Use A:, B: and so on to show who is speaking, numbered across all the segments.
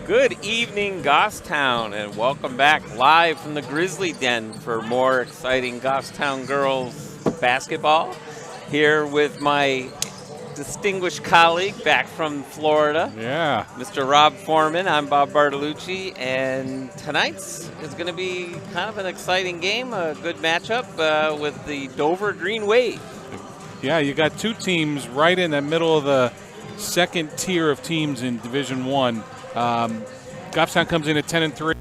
A: Good evening, Goffstown, and welcome back live from the Grizzly Den for more exciting Goffstown girls basketball. Here with my distinguished colleague back from Florida,
B: Yeah.
A: Mr. Rob Foreman. I'm Bob Bartolucci, and tonight's is going to be kind of an exciting game, a good matchup with the Dover Green Wave.
B: Yeah, you got two teams right in the middle of the second tier of teams in Division One. Goffstown comes in at 10-3.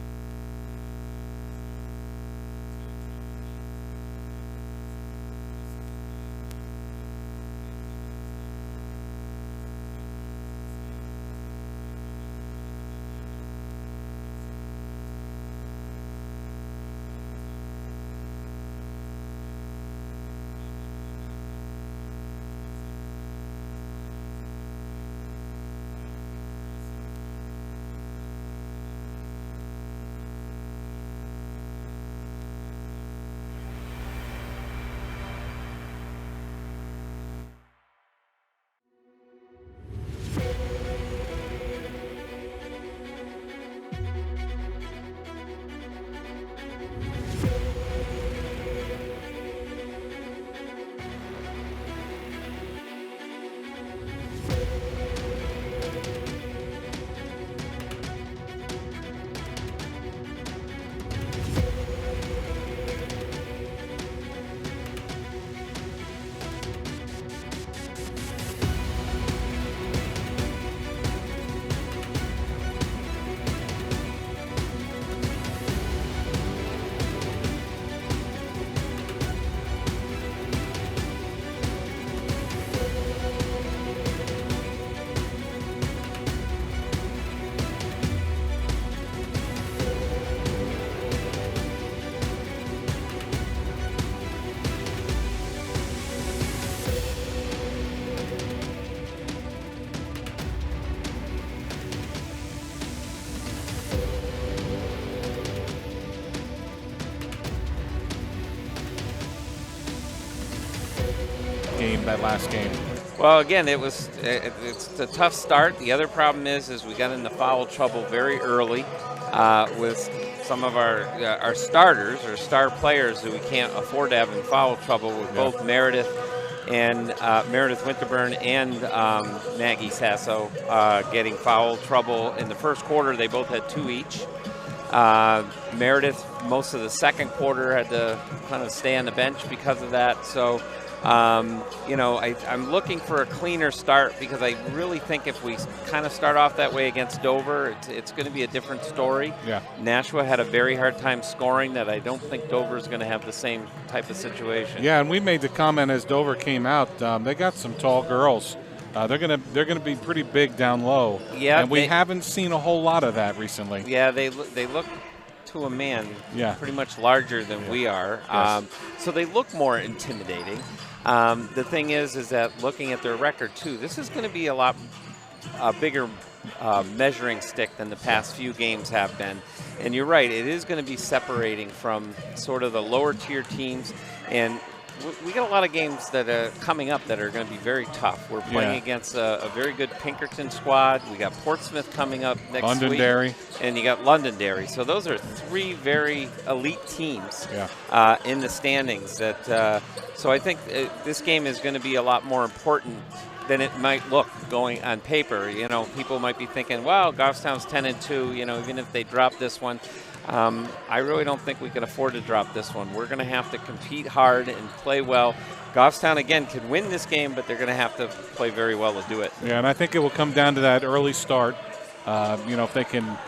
B: That last game.
A: Well, again, it's a tough start. The other problem is we got into foul trouble very early with some of our starters or star players who we can't afford to have in foul trouble with both Meredith Winterburn and Maggie Sasso getting foul trouble in the first quarter. They both had 2 each. Meredith, most of the second quarter, had to kind of stay on the bench because of that. So. I'm looking for a cleaner start because I really think if we kind of start off that way against Dover, it's going to be a different story.
B: Yeah.
A: Nashua had a very hard time scoring that I don't think Dover is going to have the same type of situation.
B: Yeah, and we made the comment as Dover came out. They got some tall girls. They're gonna be pretty big down low.
A: Yeah,
B: and we haven't seen a whole lot of that recently.
A: Yeah, they look to a man pretty much larger than we are.
B: Yes.
A: So they look more intimidating. The thing is that looking at their record, too, this is going to be a bigger measuring stick than the past few games have been. And you're right, it is going to be separating from sort of the lower tier teams. And we got a lot of games that are coming up that are going to be very tough. We're playing against a very good Pinkerton squad. We got Portsmouth coming up next week.
B: Londonderry.
A: And you got Londonderry. So those are 3 very elite teams in the standings. So I think this game is going to be a lot more important than it might look going on paper. People might be thinking, well, Goffstown's 10-2, even if they drop this one. I really don't think we can afford to drop this one. We're going to have to compete hard and play well. Goffstown, again, could win this game, but they're going to have to play very well to do it.
B: Yeah, and I think it will come down to that early start. If they can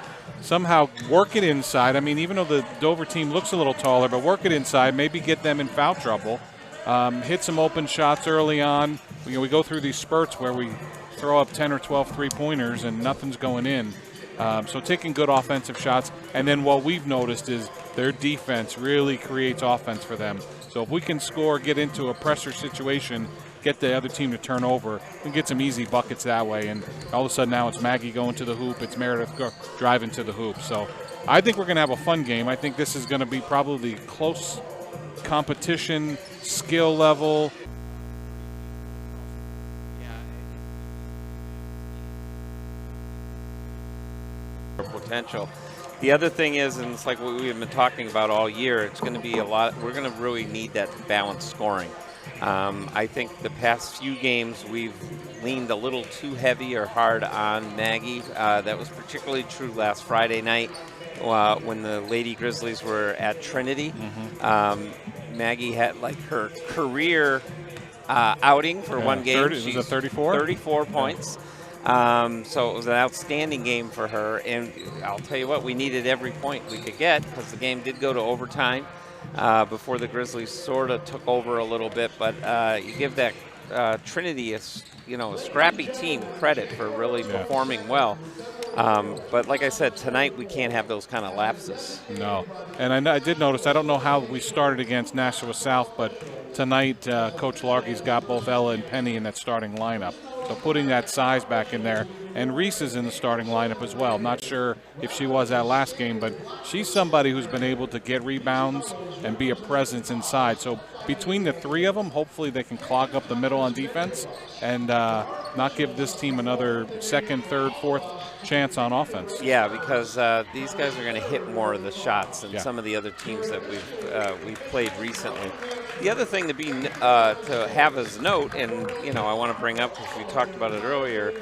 B: somehow work it inside. I mean, even though the Dover team looks a little taller, but work it inside, maybe get them in foul trouble. Hit some open shots early on. We go through these spurts where we throw up 10 or 12 three-pointers and nothing's going in. So taking good offensive shots. And then what we've noticed is their defense really creates offense for them. So if we can score, get into a pressure situation, get the other team to turn over, and get some easy buckets that way. And all of a sudden now it's Maggie going to the hoop, it's Meredith driving to the hoop. So I think we're going to have a fun game. I think this is going to be probably close competition, skill level.
A: potential. The other thing is, and it's like what we've been talking about all year, it's going to be a lot. We're going to really need that balanced scoring. I think the past few games we've leaned a little too heavy or hard on Maggie. That was particularly true last Friday night when the Lady Grizzlies were at Trinity. Maggie had like her career outing for one game.
B: 30, was it 34?
A: 34 points. So it was an outstanding game for her, and I'll tell you what, we needed every point we could get because the game did go to overtime before the Grizzlies sort of took over a little bit. But you give that Trinity, a scrappy team, credit for really performing well. But like I said, tonight we can't have those kind of lapses.
B: No, and I did notice. I don't know how we started against Nashua South, but tonight Coach Larky's got both Ella and Penny in that starting lineup. So putting that size back in there. And Reese is in the starting lineup as well. Not sure if she was that last game, but she's somebody who's been able to get rebounds and be a presence inside. So between the three of them, hopefully they can clog up the middle on defense and not give this team another second, third, fourth chance on offense.
A: Yeah, because these guys are going to hit more of the shots than some of the other teams that we've played recently. The other thing to have as note, and I want to bring up because we talked about it earlier.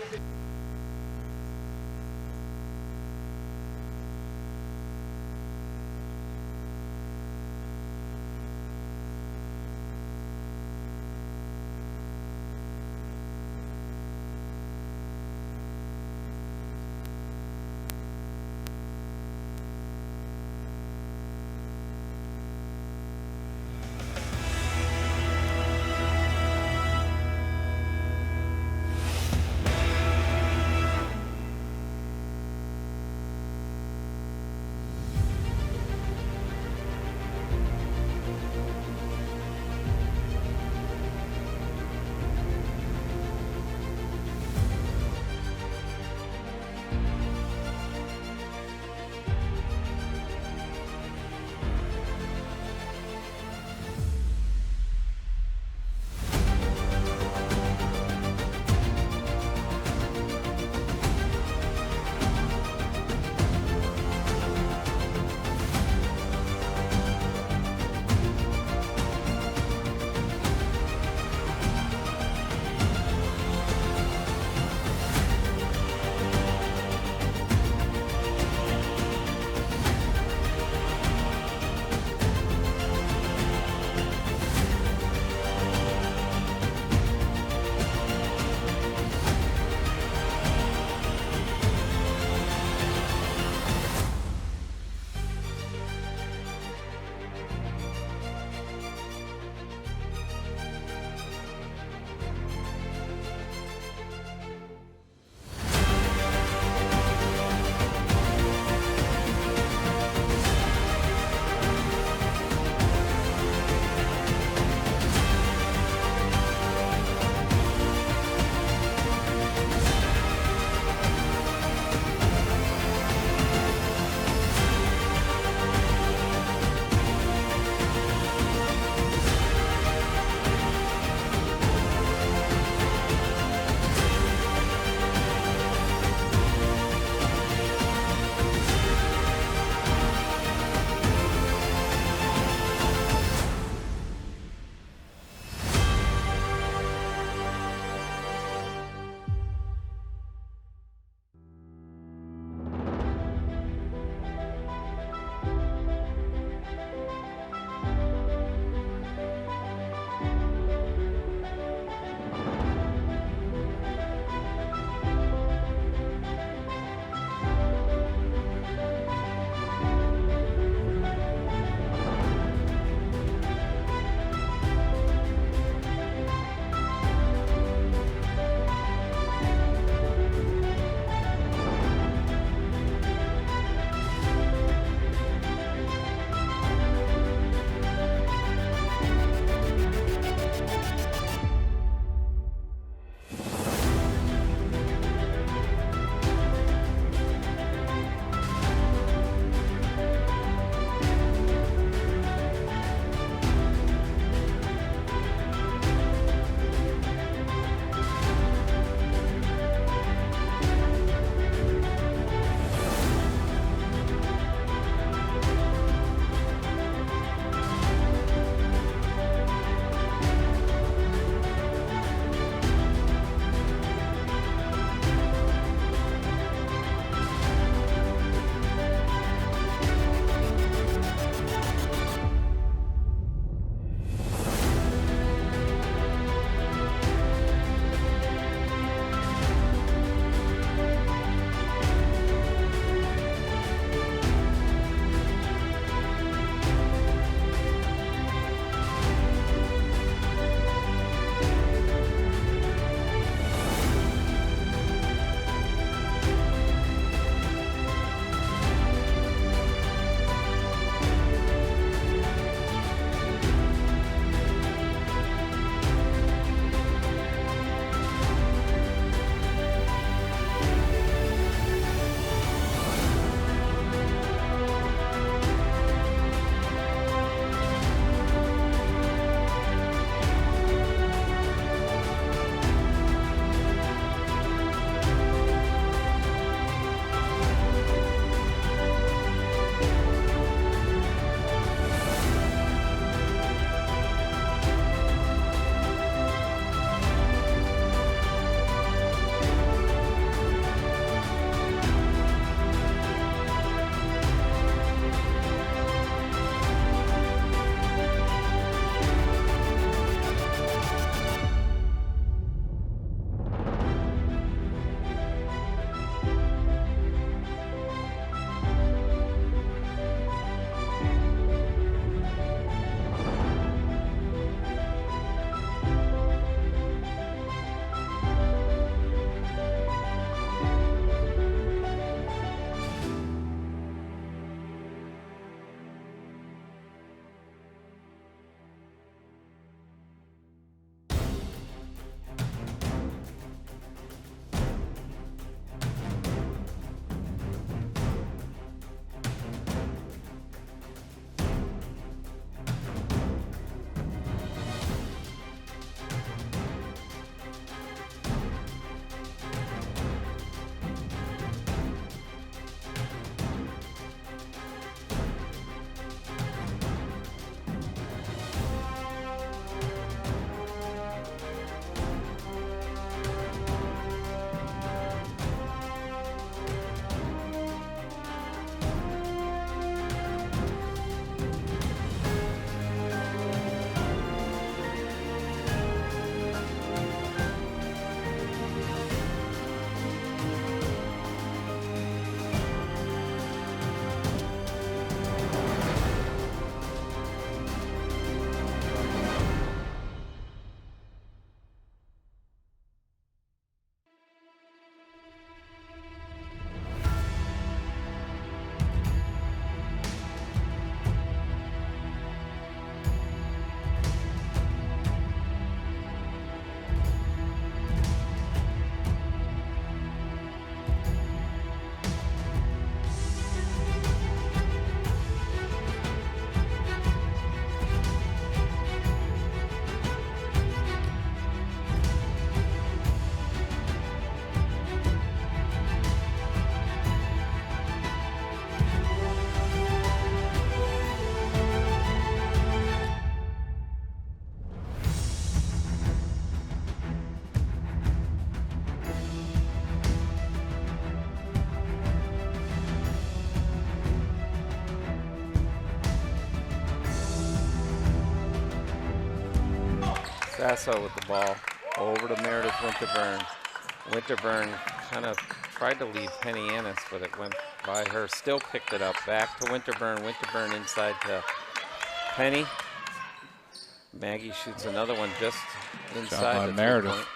A: Sasso with the ball over to Meredith Winterburn. Winterburn kind of tried to leave Penny Annis, but it went by her. Still picked it up. Back to Winterburn. Winterburn inside to Penny. Maggie shoots another one just inside the
B: Meredith.
A: point.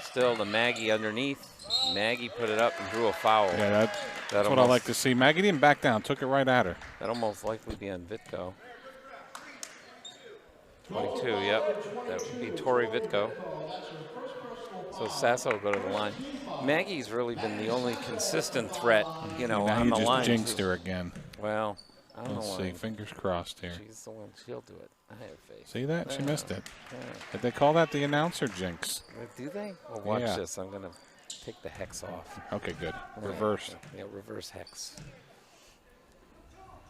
A: Still the Maggie underneath. Maggie put it up and drew a foul.
B: Yeah, that's what I like to see. Maggie didn't back down. Took it right at her.
A: That'll most likely be on Vitko. 22, yep. That would be Tori Vitko. So Sasso will go to the line. Maggie's really been the only consistent threat, you know,
B: now
A: on
B: you
A: the
B: just
A: line.
B: jinxed her again.
A: Well, I don't know
B: Let's
A: why.
B: see. Fingers crossed here.
A: She's the one. She'll do it. I have faith.
B: See that? She missed it.
A: Yeah.
B: Did they call that the announcer jinx?
A: Do they? Well, watch
B: Yeah.
A: this. I'm going to take the hex off.
B: Okay, good. Reverse.
A: Yeah, reverse hex.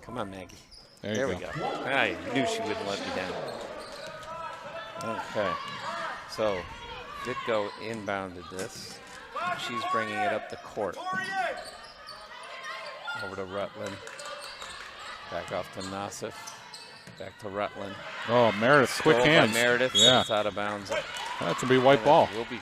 A: Come on, Maggie.
B: There
A: we
B: you
A: go. I knew she wouldn't let me down. Okay. So, Ditko inbounded this. She's bringing it up the court. Over to Rutland. Back off to Nassif. Back to Rutland.
B: Oh, Meredith, quick
A: Stole by
B: hands.
A: Meredith.
B: Yeah.
A: It's out of bounds.
B: That should be white ball.
A: Will be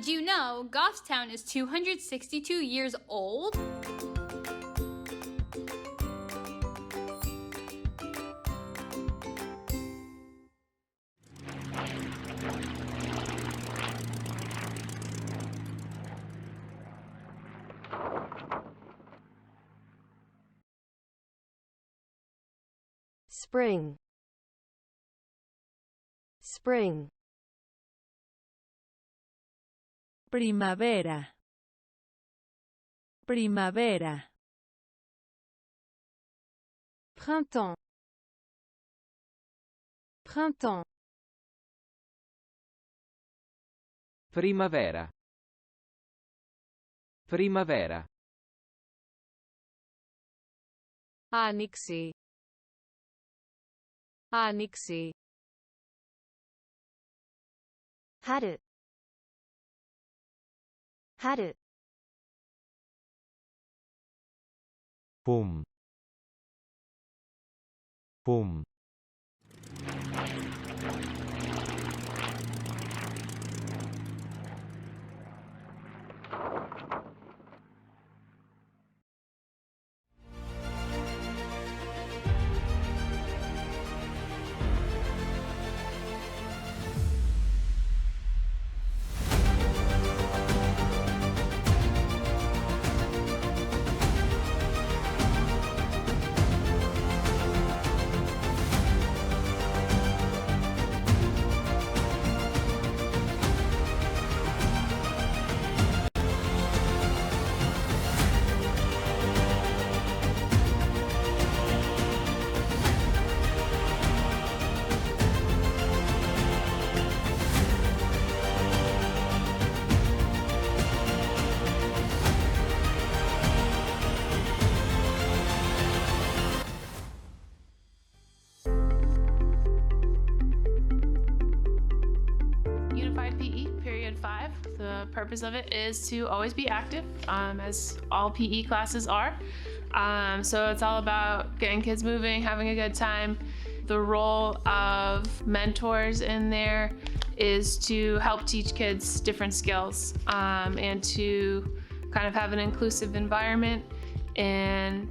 C: Did you know Goffstown is 262 years old?
D: Spring. Spring.
E: Primavera. Primavera.
D: Printemps. Printemps.
F: Primavera. Primavera.
D: Άνοιξη. Άνοιξη. Haru. Haru.
F: 봄. 봄.
G: Unified PE, period 5. The purpose of it is to always be active, as all PE classes are. So it's all about getting kids moving, having a good time. The role of mentors in there is to help teach kids different skills, and to kind of have an inclusive environment, and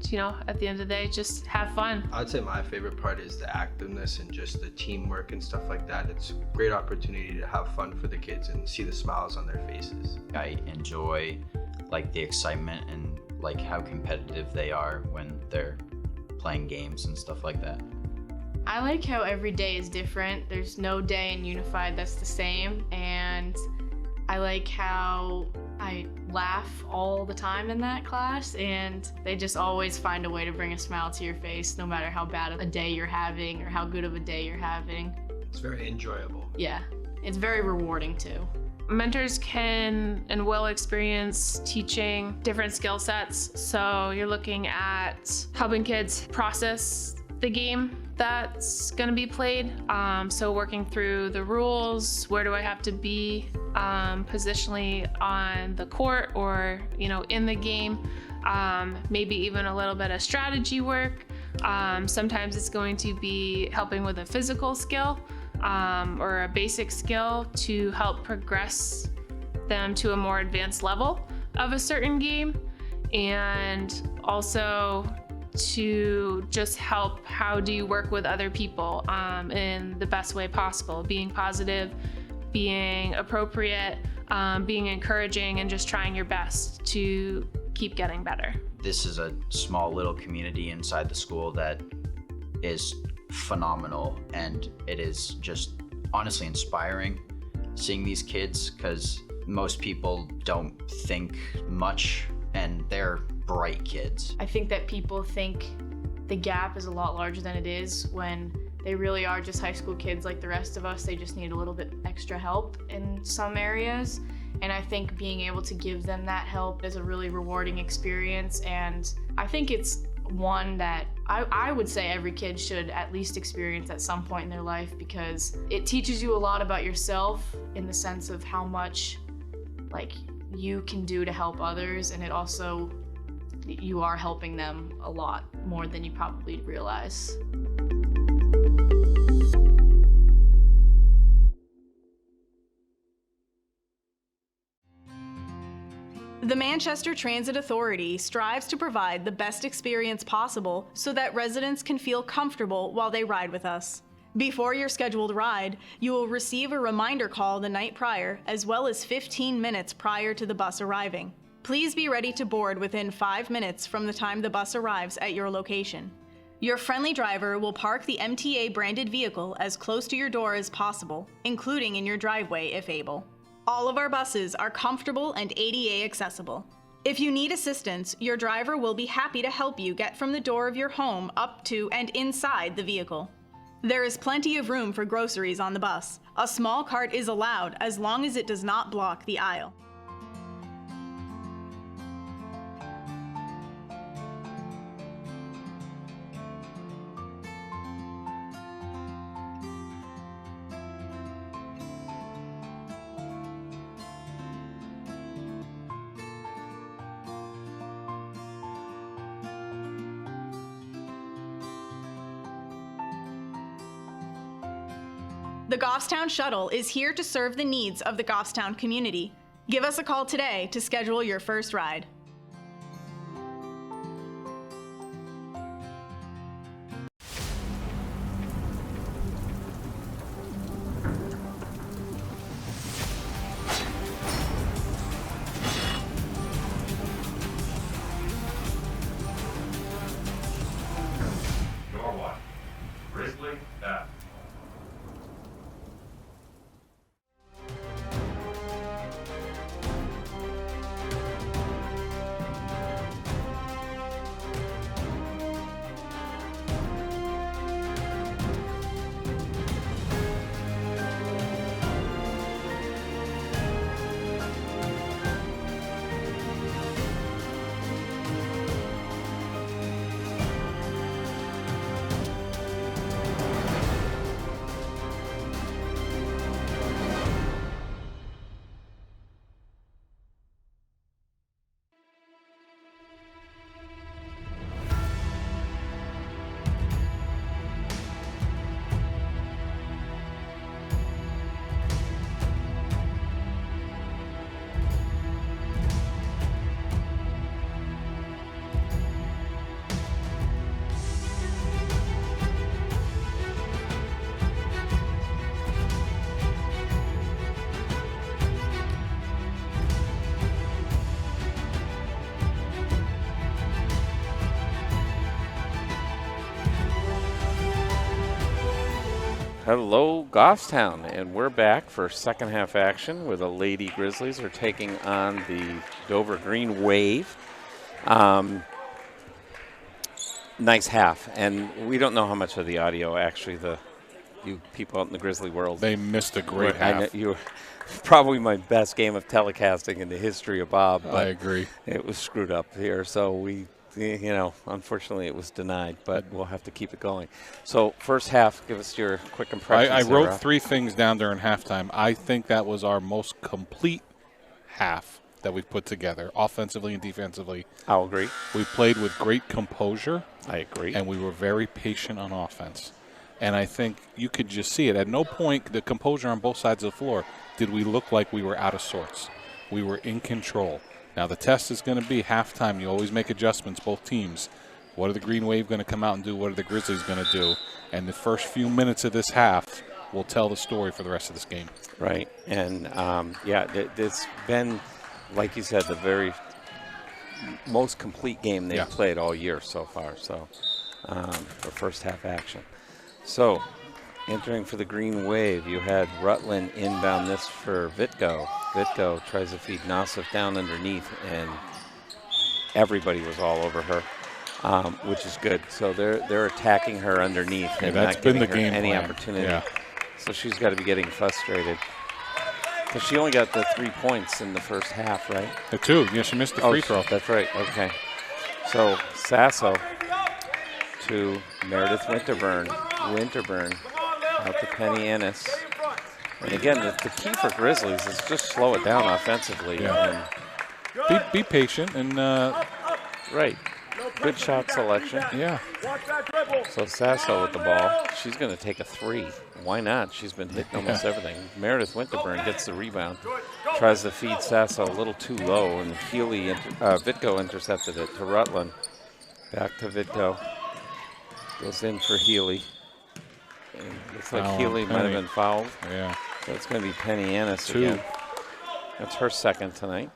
G: at the end of the day, just have fun.
H: I'd say my favorite part is the activeness and just the teamwork and stuff like that. It's a great opportunity to have fun for the kids and see the smiles on their faces.
I: I enjoy the excitement and how competitive they are when they're playing games and stuff like that.
J: I like how every day is different. There's no day in Unified that's the same, and I like how I laugh all the time in that class, and they just always find a way to bring a smile to your face, no matter how bad of a day you're having or how good of a day you're having.
H: It's very enjoyable.
J: Yeah, it's very rewarding too.
G: Mentors can and will experience teaching different skill sets. So you're looking at helping kids process the game that's going to be played. So working through the rules, where do I have to be positionally on the court or in the game, maybe even a little bit of strategy work. Sometimes it's going to be helping with a physical skill or a basic skill to help progress them to a more advanced level of a certain game, and also to just help how do you work with other people in the best way possible, being positive, being appropriate, being encouraging, and just trying your best to keep getting better.
I: This is a small little community inside the school that is phenomenal, and it is just honestly inspiring seeing these kids, because most people don't think much and they're bright kids.
J: I think that people think the gap is a lot larger than it is, when they really are just high school kids like the rest of us. They just need a little bit extra help in some areas, and I think being able to give them that help is a really rewarding experience, and I think it's one that I would say every kid should at least experience at some point in their life, because it teaches you a lot about yourself in the sense of how much you can do to help others, and it also, you are helping them a lot more than you probably realize.
E: The Manchester Transit Authority strives to provide the best experience possible so that residents can feel comfortable while they ride with us. Before your scheduled ride, you will receive a reminder call the night prior, as well as 15 minutes prior to the bus arriving. Please be ready to board within 5 minutes from the time the bus arrives at your location. Your friendly driver will park the MTA branded vehicle as close to your door as possible, including in your driveway if able. All of our buses are comfortable and ADA accessible. If you need assistance, your driver will be happy to help you get from the door of your home up to and inside the vehicle. There is plenty of room for groceries on the bus. A small cart is allowed as long as it does not block the aisle. The Goffstown Shuttle is here to serve the needs of the Goffstown community. Give us a call today to schedule your first ride.
K: Norwalk, Grizzly F.
A: Hello, Goffstown, and we're back for second half action where the Lady Grizzlies are taking on the Dover Green Wave. Nice half, and we don't know how much of the audio actually you people out in the Grizzly world.
B: They missed a great half.
A: You probably my best game of telecasting in the history of Bob. But
B: I agree.
A: It was screwed up here, so unfortunately it was denied, but we'll have to keep it going. So first half, give us your quick impressions.
B: I wrote 3 things down during halftime. I think that was our most complete half that we've put together, offensively and defensively.
A: I'll agree.
B: We played with great composure.
A: I agree.
B: And we were very patient on offense. And I think you could just see it. At no point, the composure on both sides of the floor, did we look like we were out of sorts. We were in control. Now, the test is going to be halftime. You always make adjustments, both teams. What are the Green Wave going to come out and do? What are the Grizzlies going to do? And the first few minutes of this half will tell the story for the rest of this game.
A: Right. And, it's been, like you said, the very most complete game they've played all year so far. So, for first half action. So, entering for the Green Wave, you had Rutland inbound this for Vitko. Vitko tries to feed Nassif down underneath, and everybody was all over her, which is good. So they're attacking her underneath and
B: that's
A: not
B: been
A: giving
B: the
A: her
B: game
A: any
B: plan.
A: opportunity.
B: Yeah.
A: So she's got to be getting frustrated. Because she only got the 3 points in the first half, right?
B: The 2. Yeah, she missed the free throw.
A: That's right. Okay. So Sasso to Meredith Winterburn. Winterburn out to Penny Ennis. And again, the key for Grizzlies is just slow it down offensively.
B: Yeah.
A: And
B: Be patient and
A: right. Good shot selection.
B: Yeah.
A: So Sasso with the ball. She's going to take a 3. Why not? She's been hitting almost everything. Meredith Winterburn gets the rebound. Tries to feed Sasso a little too low, and Vitko intercepted it to Rutland. Back to Vitko. Goes in for Healy. And looks like Healy might have been fouled.
B: Yeah.
A: So it's going to be Penny Annis again. That's her second tonight.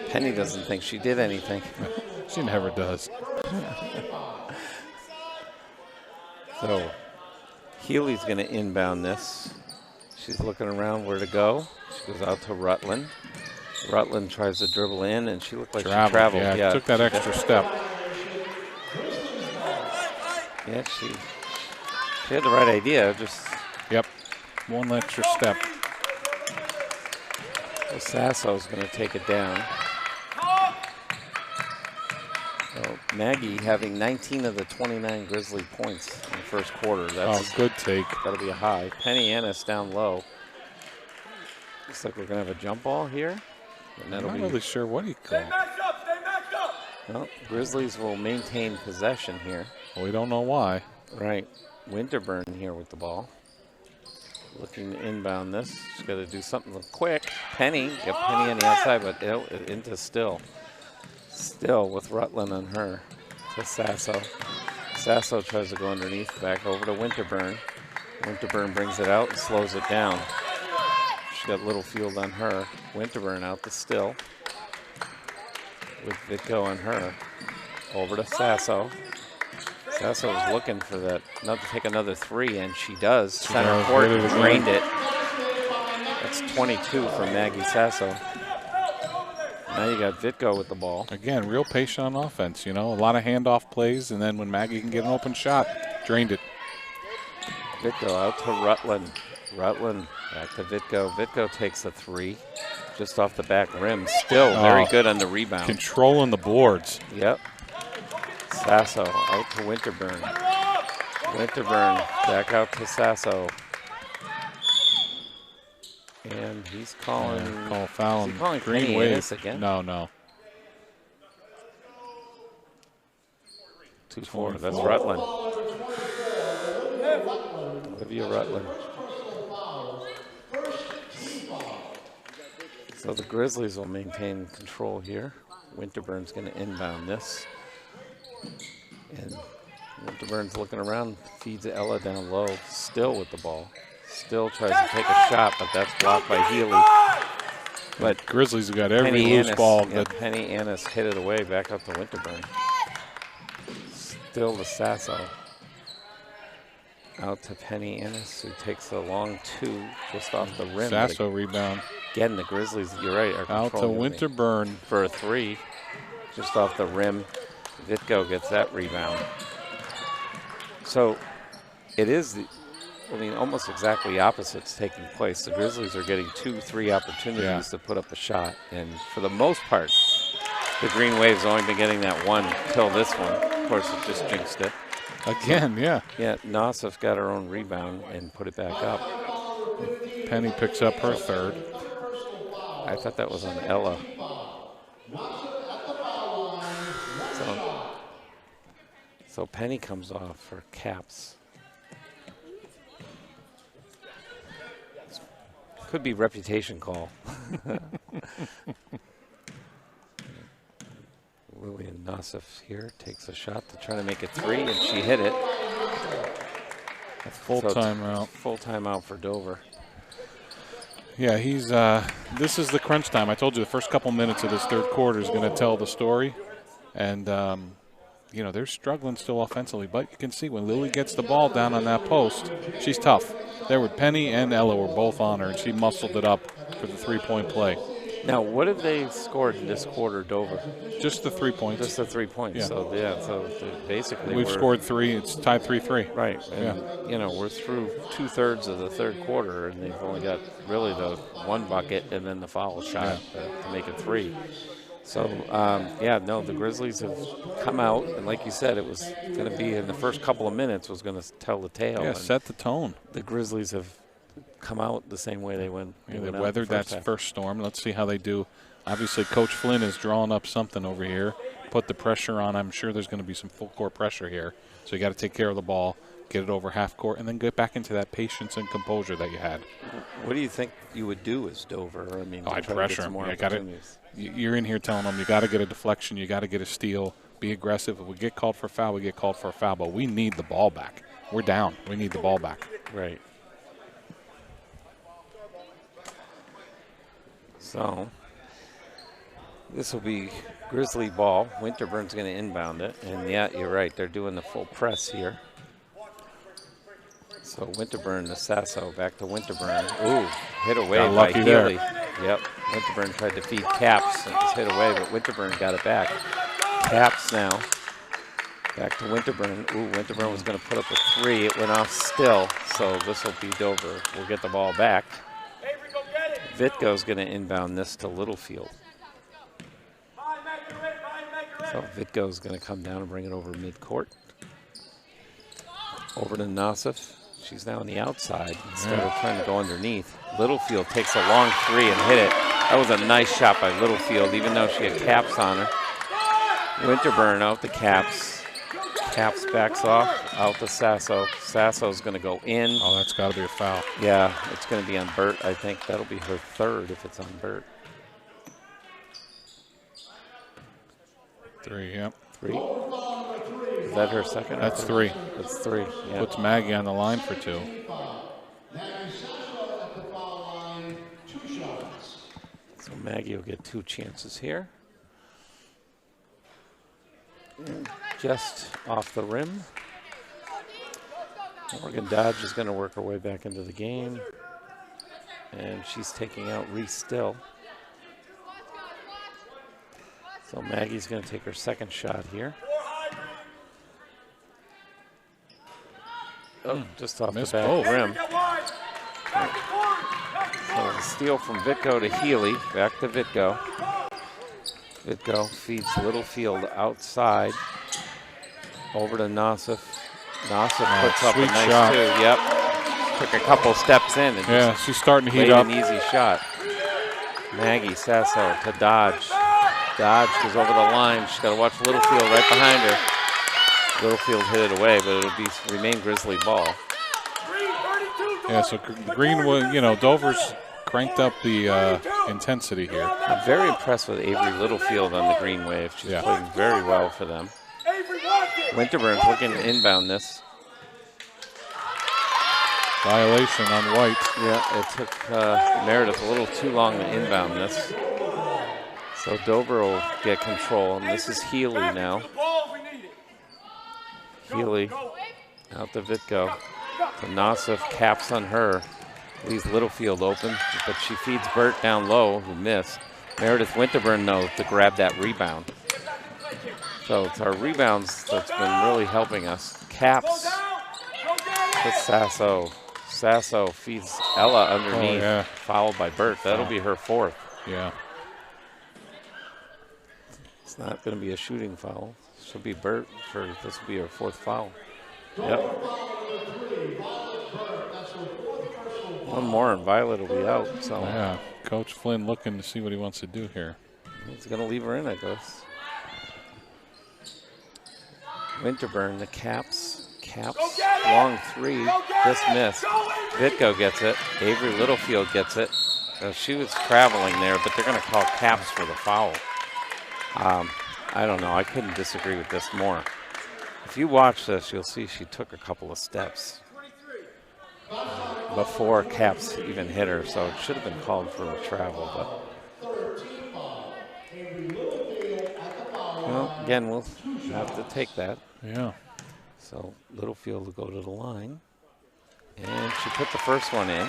A: Penny doesn't think she did anything.
B: She never does.
A: So Healy's going to inbound this. She's looking around where to go. She goes out to Rutland. Rutland tries to dribble in, and she looked like she traveled.
B: Yeah, took that extra step.
A: Yeah, she had the right idea. Just
B: one extra step.
A: So Sasso's going to take it down. So Maggie having 19 of the 29 Grizzly points in the first quarter. That's
B: good take.
A: Got to be a high. Penny Annis down low. Looks like we're going to have a jump ball here. And
B: I'm not really sure what he called.
A: Well, Grizzlies will maintain possession here.
B: Well, we don't know why.
A: Right. Winterburn here with the ball. Looking to inbound this. She's got to do something quick. Penny. Got Penny on the outside, but into Still. Still with Rutland on her to Sasso. Sasso tries to go underneath, back over to Winterburn. Winterburn brings it out and slows it down. She's got Littlefield on her. Winterburn out to Still. With Vitko on her. Over to Sasso. Sasso is looking for that, not to take another 3, and she does. Center court drained it. That's 22 for Maggie Sasso. Now you got Vitko with the ball.
B: Again, real patient on offense, you know, a lot of handoff plays, and then when Maggie can get an open shot, drained it.
A: Vitko out to Rutland. Rutland back to Vitko. Vitko takes a 3 just off the back rim. Still very good on the rebound.
B: Controlling the boards.
A: Yep. Sasso out to Winterburn. Winterburn back out to Sasso. And he's calling.
B: Call foul.
A: Is he calling
B: Green
A: Penny
B: wave
A: Annis again?
B: No.
A: 2-4. That's Rutland. Olivia Rutland. So the Grizzlies will maintain control here. Winterburn's going to inbound this. And Winterburn's looking around, feeds Ella down low, Still with the ball. Still tries to take a shot, but that's blocked by Healy. But
B: Grizzlies have got every
A: Penny
B: loose
A: Annis,
B: ball.
A: Yeah, Penny Annis hit it away back up to Winterburn. Still to Sasso. Out to Penny Annis, who takes a long 2 just off the rim.
B: Sasso rebound.
A: Again, the Grizzlies, you're right, are
B: out to Winterburn
A: for a 3, just off the rim. Vitko gets that rebound. So it is, almost exactly opposites taking place. The Grizzlies are getting 2-3 opportunities to put up a shot, and for the most part, the Green Wave's only been getting that one till this one. Of course, it just jinxed it.
B: Again, yeah.
A: Yeah, Nosif got her own rebound and put it back up.
B: Penny picks up her 3rd.
A: I thought that was on Ella. So Penny comes off for Caps. Could be reputation call. Lillian Nosif here takes a shot to try to make it 3, and she hit it.
B: A full timeout.
A: Full timeout for Dover.
B: Yeah, he's. This is the crunch time. I told you the first couple minutes of this 3rd quarter is going to tell the story, and they're struggling still offensively. But you can see when Lily gets the ball down on that post, she's tough. There were Penny and Ella were both on her, and she muscled it up for the 3-point play.
A: Now, what have they scored in this quarter, Dover?
B: Just the 3 points.
A: Just the 3 points.
B: Yeah.
A: So basically
B: we've scored 3. It's tied 3-3.
A: Right. And, we're through 2/3 of the 3rd quarter, and they've only got really the 1 bucket and then the foul shot to make it 3. So, the Grizzlies have come out, and like you said, it was going to be in the first couple of minutes was going to tell the tale.
B: Yeah, set the tone.
A: The Grizzlies have come out the same way they went.
B: They weathered that first storm. Let's see how they do Obviously, Coach Flynn is drawing up something over here. Put the pressure on. I'm sure there's going to be some full court pressure here. So you got to take care of the ball, get it over half court, and then get back into that patience and composure that you had.
A: What do you think you would do as Dover? I mean,
B: I'd pressure him. You're in here telling them you got to get a deflection, you got to get a steal, be aggressive. If we get called for a foul, we get called for a foul. But we need the ball back. We're down. We need the ball back.
A: Right. So this will be Grizzly ball. Winterburn's going to inbound it. And, yeah, you're right. They're doing the full press here. So Winterburn to Sasso. Back to Winterburn. Ooh, hit away by Healy. Yep. Winterburn tried to feed Caps and was hit away, but Winterburn got it back. Caps now. Back to Winterburn. Ooh, Winterburn was going to put up a 3. It went off still, so this will be Dover. We'll get the ball back. Vitko's going to inbound this to Littlefield. So Vitko's going to come down and bring it over midcourt. Over to Nassif. She's now on the outside instead of trying to go underneath. Littlefield takes a long 3 and hit it. That was a nice shot by Littlefield, even though she had Caps on her. Winterburn out the Caps. Caps backs off, out to Sasso. Sasso's going to go in.
B: Oh, that's got to be a foul.
A: Yeah, it's going to be on Burt, I think. That'll be her 3rd if it's on Burt.
B: 3, yep.
A: 3. Is that her 2nd?
B: That's 3.
A: That's 3, yeah.
B: Puts Maggie on the line for 2.
A: So Maggie will get 2 chances here. And just off the rim. Morgan Dodge is going to work her way back into the game. And she's taking out Reese Still. So Maggie's going to take her 2nd shot here. Oh, just off the back rim. So a steal from Vitko to Healy. Back to Vitko. Vitko feeds Littlefield outside. Over to Nassif. Nassif puts up a nice
B: shot.
A: 2. Yep. Took a couple steps in. And
B: she's starting to heat
A: up.
B: up.
A: An easy shot. Maggie Sasso to Dodge. Dodge goes over the line. She's got to watch Littlefield right behind her. Littlefield hit it away, but it'll remain Grizzly ball.
B: Yeah, so Greenwood, Dover's cranked up the intensity here.
A: I'm very impressed with Avery Littlefield on the green wave. She's playing very well for them. Winterburn's looking to inbound this.
B: Violation on White.
A: Yeah, it took Meredith a little too long to inbound this. So Dover will get control, and this is Healy now. Healy out to Vitko. To Nassif, Caps on her. Leaves Littlefield open, but she feeds Burt down low, who missed. Meredith Winterburn, though, to grab that rebound. So it's our rebounds that's been really helping us. Caps to Sasso. Sasso feeds Ella underneath, followed by Burt. That'll be her 4th.
B: Yeah.
A: It's not going to be a shooting foul. She'll be Burt for this will be her 4th foul. Yep. One more and Violet will be out. So
B: yeah, Coach Flynn looking to see what he wants to do here.
A: He's going to leave her in, I guess. Winterburn, the Caps, long 3, dismissed. Vitko gets it. Avery Littlefield gets it. She was traveling there, but they're going to call Caps for the foul. I don't know. I couldn't disagree with this more. If you watch this, you'll see she took a couple of steps before Caps even hit her, so it should have been called for a travel. But well, again, we'll have to take that.
B: Yeah.
A: So Littlefield will go to the line, and she put the first one in.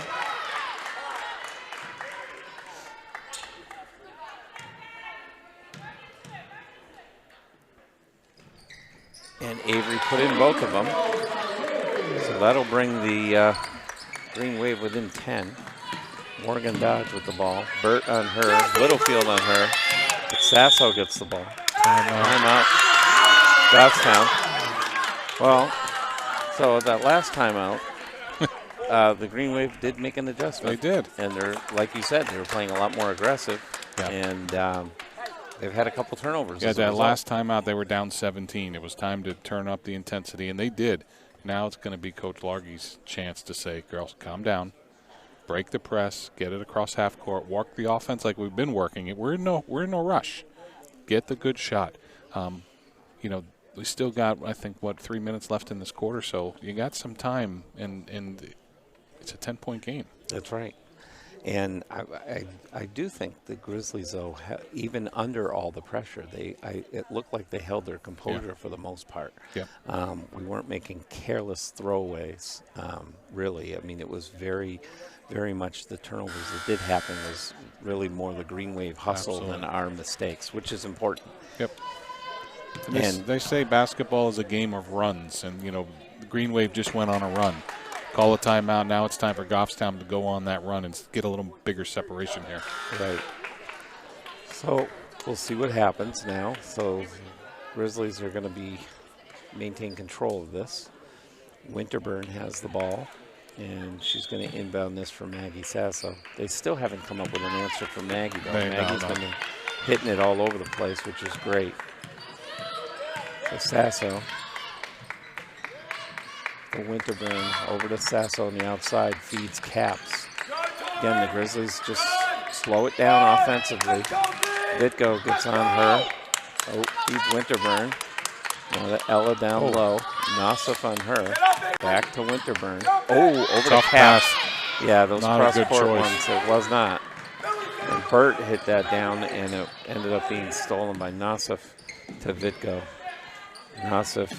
A: And Avery put in both of them. So that'll bring the Green Wave within 10. Morgan Dodge with the ball. Burt on her. Littlefield on her. But Sasso gets the ball. Timeout. Goffstown. Well, so that last timeout, the Green Wave did make an adjustment.
B: They did.
A: And they're, like you said, they were playing a lot more aggressive. and they've had a couple turnovers.
B: Yeah,
A: as a
B: that
A: result.
B: last time out, they were down 17. It was time to turn up the intensity, and they did. Now it's going to be Coach Largy's chance to say, girls, calm down, break the press, get it across half court, work the offense like we've been working it. We're in no rush. Get the good shot. You know, we still got, I think, 3 minutes left in this quarter, so you got some time, and it's a 10-point game.
A: That's right. And I do think the Grizzlies, though, even under all the pressure, it looked like they held their composure for the most part.
B: Yeah.
A: We weren't making careless throwaways, really. I mean, it was very, very much the turnovers that did happen was really more the Green Wave hustle than our mistakes, which is important.
B: Yep. And they say basketball is a game of runs, and, you know, the Green Wave just went on a run. Call a timeout. Now it's time for Goffstown to go on that run and get a little bigger separation here.
A: Right. So we'll see what happens now. So Grizzlies are going to maintain control of this. Winterburn has the ball, and she's going to inbound this for Maggie Sasso. They still haven't come up with an answer for Maggie, though. Maggie's been hitting it all over the place, which is great. So Sasso. The Winterburn over to Sasso on the outside, feeds Caps. Again, the Grizzlies just slow it down offensively. Vitko gets on her. Oh, feeds Winterburn. Now to Ella down low. Nassif on her. Back to Winterburn. Oh, over to Caps. Yeah, those cross-court ones, it was not. And Burt hit that down, and it ended up being stolen by Nassif to Vitko. Nassif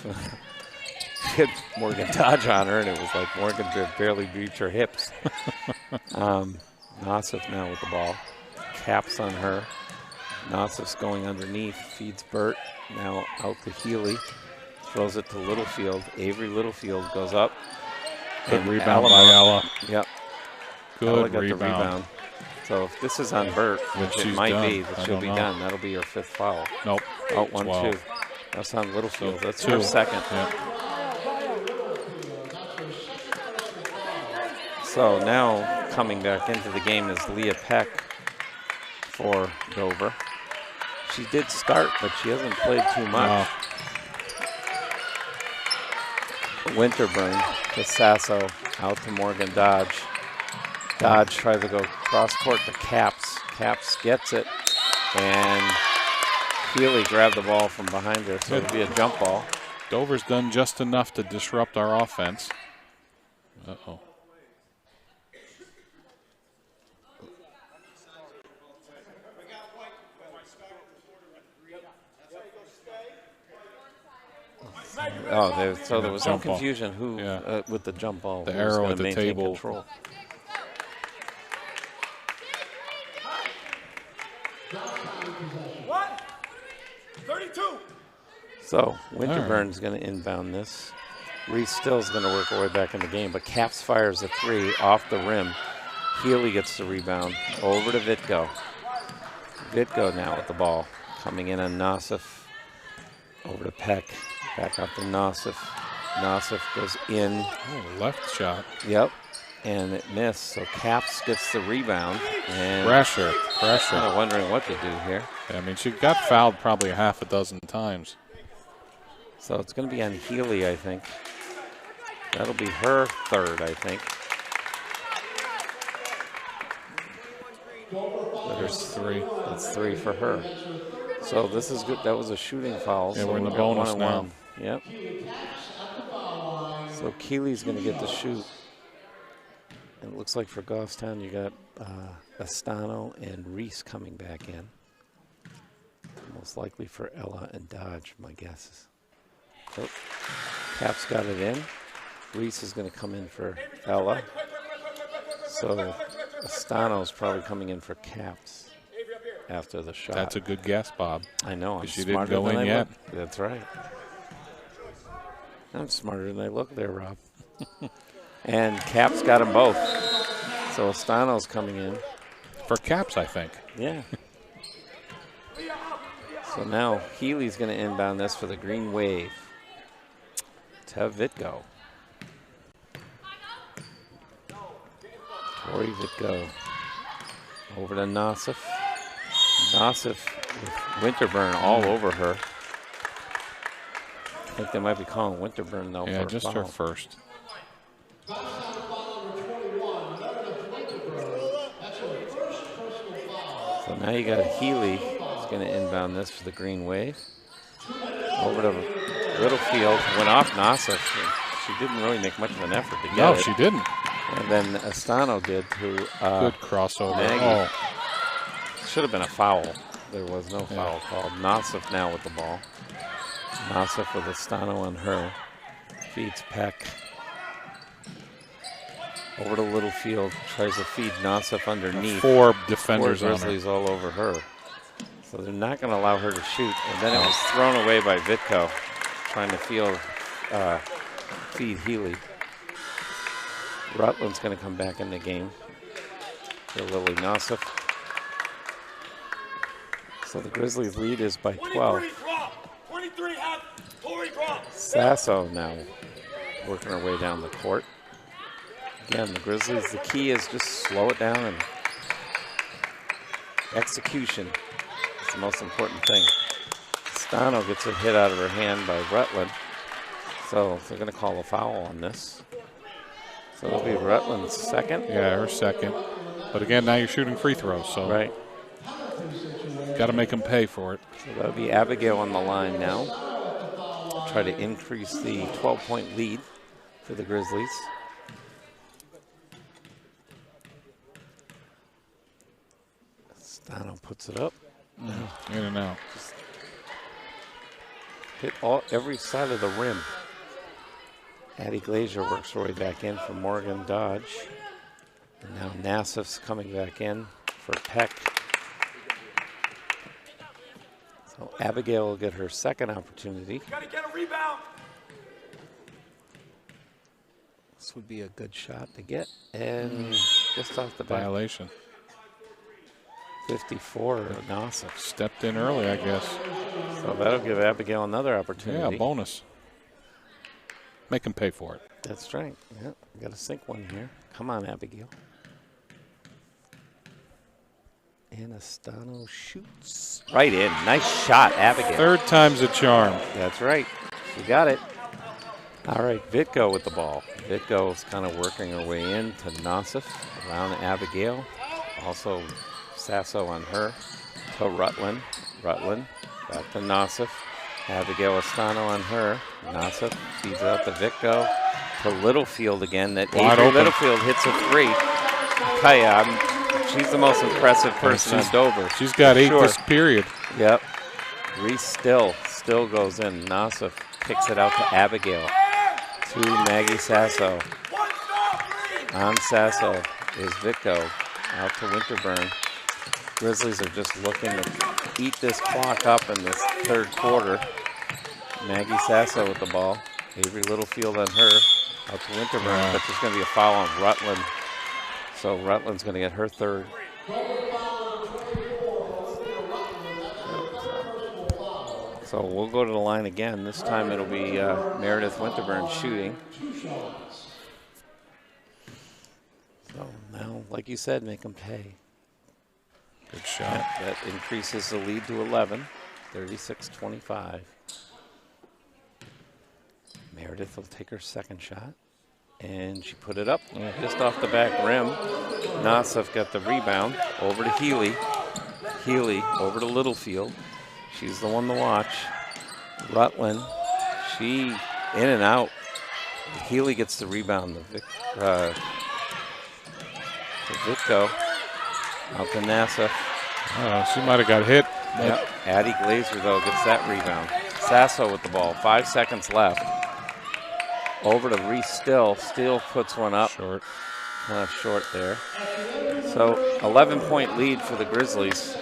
A: hit Morgan Dodge on her, and it was like Morgan could barely reach her hips. Nassif now with the ball. Caps on her. Nassif's going underneath, feeds Burt. Now out to Healy. Throws it to Littlefield. Avery Littlefield goes up.
B: Good rebound by Ella.
A: Yep.
B: Good
A: Ella got
B: rebound.
A: the rebound. So if this is on Burt, which it might be, that she'll be done. That'll be her 5th foul.
B: Nope.
A: Out 1-2. That's on Littlefield. That's her 2nd.
B: Yep.
A: So now coming back into the game is Leah Peck for Dover. She did start, but she hasn't played too much. Winterburn to Sasso, out to Morgan Dodge. Dodge tries to go cross-court to Caps. Caps gets it, and Healy grabbed the ball from behind her, so it'll be a jump ball.
B: Dover's done just enough to disrupt our offense. Uh-oh.
A: Oh, so there was some confusion with the jump ball.
B: The arrow at the table.
A: Control. So Winterburn's going to inbound this. Reese Still's going to work her way back in the game, but Caps fires a 3 off the rim. Healy gets the rebound over to Vitko. Vitko now with the ball, coming in on Nassif. Over to Peck, back up to Nassif. Nassif goes in.
B: Oh, left shot.
A: Yep, and it missed. So Caps gets the rebound. And
B: Pressure.
A: Kind of wondering what to do here.
B: I mean, she got fouled probably 6 times.
A: So it's going to be on Healy, I think. That'll be her 3rd, I think.
B: There's 3.
A: That's 3 for her. So this is good. That was a shooting foul.
B: Yeah,
A: so
B: we're in the
A: got
B: bonus
A: 1-1.
B: now.
A: Yep. So Keeley's going to get the shoot. And it looks like for Goffstown, you got Astano and Reese coming back in. Most likely for Ella and Dodge, my guess is. So Caps got it in. Reese is going to come in for Ella. So Astano's probably coming in for Caps after the shot.
B: That's a good guess, Bob.
A: I know. I'm
B: she
A: smarter
B: didn't go
A: than
B: in
A: I
B: yet.
A: look. That's right. I'm smarter than I look there, Rob. And Caps got them both. So Astano's coming in.
B: For Caps, I think.
A: Yeah. So now Healy's going to inbound this for the Green Wave. To Vitko. Tori Vitko. Over to Nassif. Nosif with Winterburn all over her. I think they might be calling Winterburn, though,
B: Yeah,
A: for
B: just
A: a foul.
B: her first.
A: So now you got Healy who's going to inbound this for the Green Wave. Over to Littlefield, went off Nosif. She didn't really make much of an effort to get
B: No,
A: it.
B: she didn't.
A: And then Astano did to
B: Good crossover.
A: Maggie. Should have been a foul. There was no foul called. Nosif now with the ball. Nosif with Astano on her. Feeds Peck. Over to Littlefield. Tries to feed Nosif underneath.
B: 4 defenders on her.
A: Grizzlies all over her. So they're not going to allow her to shoot. And then it was thrown away by Vitko. Trying to feed Healy. Rutland's going to come back in the game for Lily Nosif. So the Grizzlies lead is by 12. Sasso now working her way down the court. Again, the Grizzlies, the key is just slow it down and execution is the most important thing. Stano gets a hit out of her hand by Rutland. So they're going to call a foul on this. So it'll be Rutland's second.
B: Yeah, her second. But again, now you're shooting free throws, so
A: right.
B: Got to make them pay for it.
A: So that'll be Abigail on the line now. Try to increase the 12-point lead for the Grizzlies. Stano puts it up.
B: In and out.
A: Hit every side of the rim. Addie Glazier works her way back in for Morgan Dodge. And now Nassif's coming back in for Peck. So Abigail will get her second opportunity.
K: Gotta get a rebound.
A: This would be a good shot to get. And just off the back.
B: Violation.
A: 54, Nassif.
B: Stepped in early, I guess.
A: So that'll give Abigail another opportunity.
B: Yeah, bonus. Make them pay for it.
A: That's right. Yeah, got to sink one here. Come on, Abigail. Anastano shoots right in. Nice shot, Abigail.
B: Third time's a charm.
A: That's right. She got it. All right, Vitko with the ball. Vitko's kind of working her way in to Nosif, around Abigail. Also Sasso on her to Rutland. Rutland back to Nosif. Abigail Astano on her. Nosif feeds out to Vitko. To Littlefield again. That Adrian Littlefield hits a three. I'll tell you, she's the most impressive person on Dover.
B: She's got 8 this period.
A: Yep. Reese still goes in. Nosif kicks it out to Abigail. To Maggie Sasso. On Sasso is Vitko. Out to Winterburn. Grizzlies are just looking to eat this clock up in this third quarter. Maggie Sasso with the ball. Avery Littlefield on her. Out to Winterburn, but there's going to be a foul on Rutland. So Rutland's going to get her third. So we'll go to the line again. This time it'll be Meredith Winterburn shooting. So now, like you said, make them pay.
B: Good shot.
A: That increases the lead to 11, 36-25. Meredith will take her second shot, and she put it up just off the back rim. Nosif got the rebound over to Healy. Healy over to Littlefield. She's the one to watch. Rutland, she in and out. Healy gets the rebound. To Vitko. Out to Nassif.
B: She might have got hit.
A: Yep. Addie Glazer, though, gets that rebound. Sasso with the ball. 5 seconds left. Over to Reese Still. Still puts one up.
B: Short.
A: Kind of short there. So 11-point lead for the Grizzlies.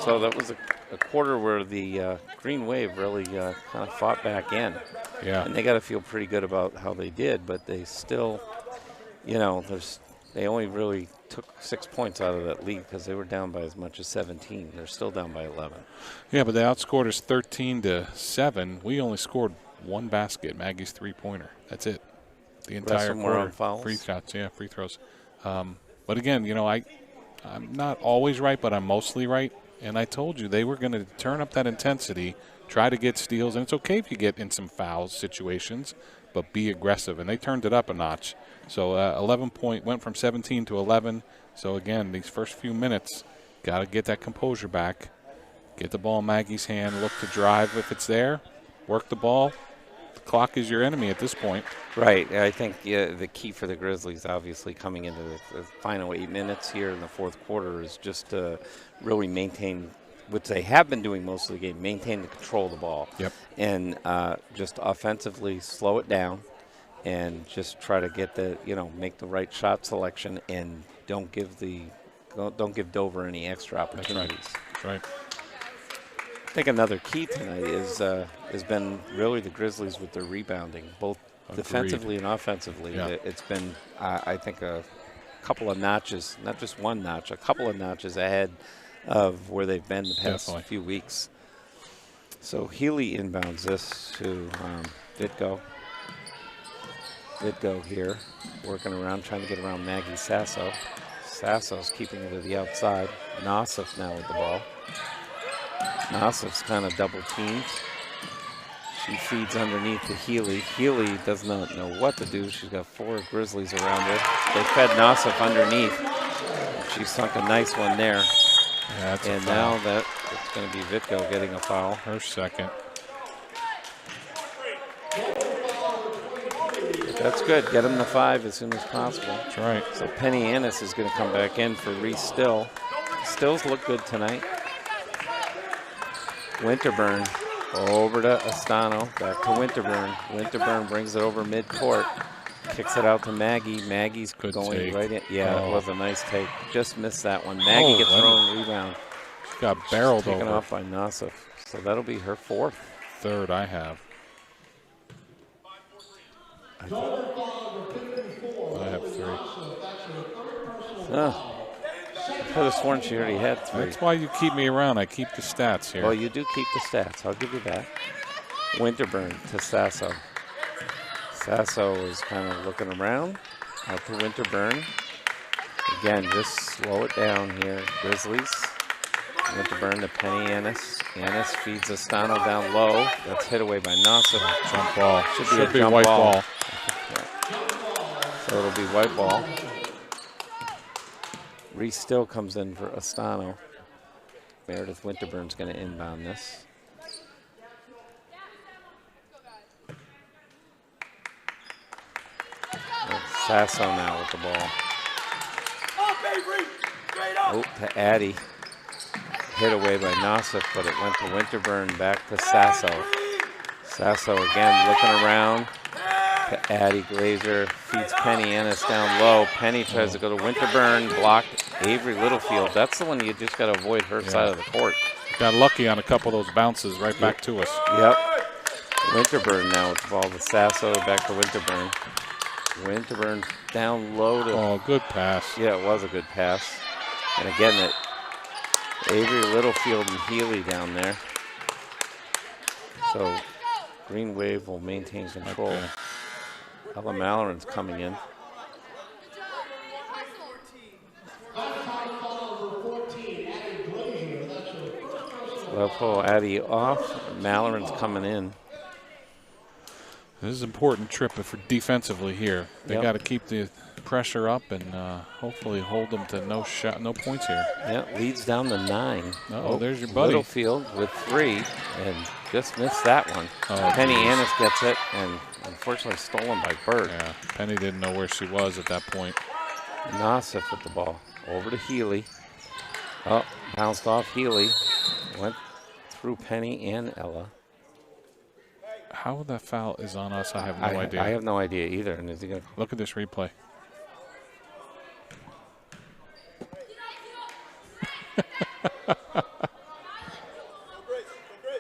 A: So that was a quarter where the Green Wave really kind of fought back in.
B: Yeah.
A: And they got to feel pretty good about how they did, but they still, you know, they only really took 6 points out of that lead because they were down by as much as 17. They're still down by 11.
B: Yeah, but they outscored us 13-7. We only scored one basket, Maggie's three-pointer. That's it. The entire
A: rest of them were
B: quarter.
A: on fouls?
B: Free shots, yeah, free throws. But again, you know, I I'm not always right, but I'm mostly right. And I told you they were going to turn up that intensity, try to get steals. And it's okay if you get in some foul situations, but be aggressive. And they turned it up a notch. So 11 point went from 17 to 11. So, again, these first few minutes, got to get that composure back. Get the ball in Maggie's hand. Look to drive if it's there. Work the ball. The clock is your enemy at this point.
A: Right. I think the key for the Grizzlies, obviously, coming into the final 8 minutes here in the fourth quarter is just to really maintain, which they have been doing most of the game, maintain the control of the ball.
B: Yep.
A: And just offensively slow it down and just try to get make the right shot selection and don't give Dover any extra opportunities.
B: That's right.
A: I think another key tonight has been really the Grizzlies with their rebounding, both defensively and offensively.
B: Yeah.
A: It's been, I think, a couple of notches, not just one notch, a couple of notches ahead of where they've been the past few weeks. So Healy inbounds this to Vitko. Vitko here, working around, trying to get around Maggie Sasso. Sasso's keeping it to the outside. Nassif now with the ball. Nassif's kind of double teamed. She feeds underneath to Healy. Healy does not know what to do. She's got 4 Grizzlies around her. They fed Nassif underneath. She sunk a nice one there.
B: Yeah,
A: and now it's going to be Vitko getting a foul.
B: Her second.
A: That's good. Get him the 5 as soon as possible.
B: That's right.
A: So Penny Annis is going to come back in for Reese Still. Stills look good tonight. Winterburn over to Astano. Back to Winterburn. Winterburn brings it over midcourt. Kicks it out to Maggie. Maggie's going right in. Yeah, it was a nice take. Just missed that one. Maggie gets her own rebound.
B: Got barreled over.
A: Taken off by Nassif. So that'll be her 4th.
B: 3rd I have. I have 3.
A: Oh. I could have sworn she already had 3.
B: That's why you keep me around. I keep the stats here.
A: Well, you do keep the stats. I'll give you that. Winterburn to Sasso. Sasso is kind of looking around. Out to Winterburn. Again, just slow it down here. Grizzlies. Winterburn to Penny Annis. Annis feeds Astano down low. That's hit away by Nassif.
B: Jump ball.
A: Should be a
B: white ball.
A: So it'll be white ball. Reese Still comes in for Astano. Meredith Winterburn's going to inbound this. Sasso now with the ball. Oh, to Addy. Hit away by Nassif, but it went to Winterburn, back to Sasso. Sasso again looking around to Addie Glazer. Feeds Penny Annis down low. Penny tries to go to Winterburn, blocked. Avery Littlefield. That's the one you just got to avoid her side of the court.
B: Got lucky on a couple of those bounces right back to us.
A: Yep. Winterburn now with the ball to Sasso, back to Winterburn. Winterburn down low to...
B: Oh, good pass.
A: Yeah, it was a good pass. And again, Avery Littlefield and Healy down there. So Green Wave will maintain control.
B: Okay.
A: Ella Malloran's coming in. They'll pull Addie off. Malloran's coming in.
B: This is an important trip for defensively here. They got to keep the pressure up and hopefully hold them to no points here.
A: Yeah, leads down to 9.
B: Oh, there's your buddy.
A: Littlefield with 3 and just missed that one.
B: Oh,
A: Penny Annis gets it and unfortunately stolen by Bird.
B: Yeah, Penny didn't know where she was at that point.
A: Nassif with the ball. Over to Healy. Oh, bounced off Healy. Went through Penny and Ella.
B: How that foul is on us, I have no idea.
A: I have no idea either. And is he gonna
B: look at this replay?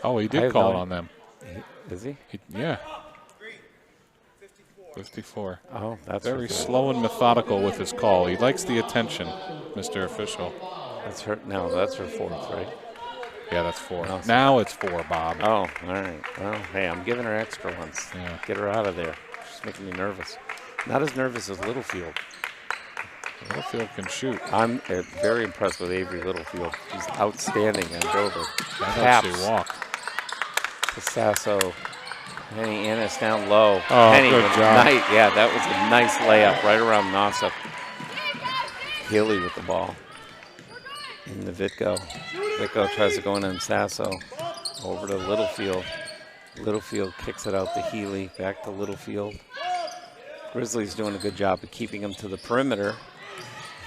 B: Oh, he did call it on them.
A: Is he?
B: Yeah. 54.
A: Oh, that's
B: very slow and methodical with his call. He likes the attention, Mr. Official.
A: That's her. No, that's her 4th, right?
B: Yeah, that's 4.
A: No,
B: now it's 4, Bob.
A: Oh, all right. Well, hey, I'm giving her extra ones.
B: Yeah.
A: Get her out of there. She's making me nervous. Not as nervous as Littlefield.
B: Littlefield can shoot.
A: I'm very impressed with Avery Littlefield. He's outstanding on Dover.
B: That helps you walk.
A: To Sasso. Penny Ennis down low.
B: Oh,
A: Penny
B: good
A: with
B: job.
A: Yeah, that was a nice layup right around Nossup. Healy with the ball. In the Vitko. Vitko tries to go in on Sasso. Over to Littlefield. Littlefield kicks it out to Healy. Back to Littlefield. Grizzlies doing a good job of keeping him to the perimeter.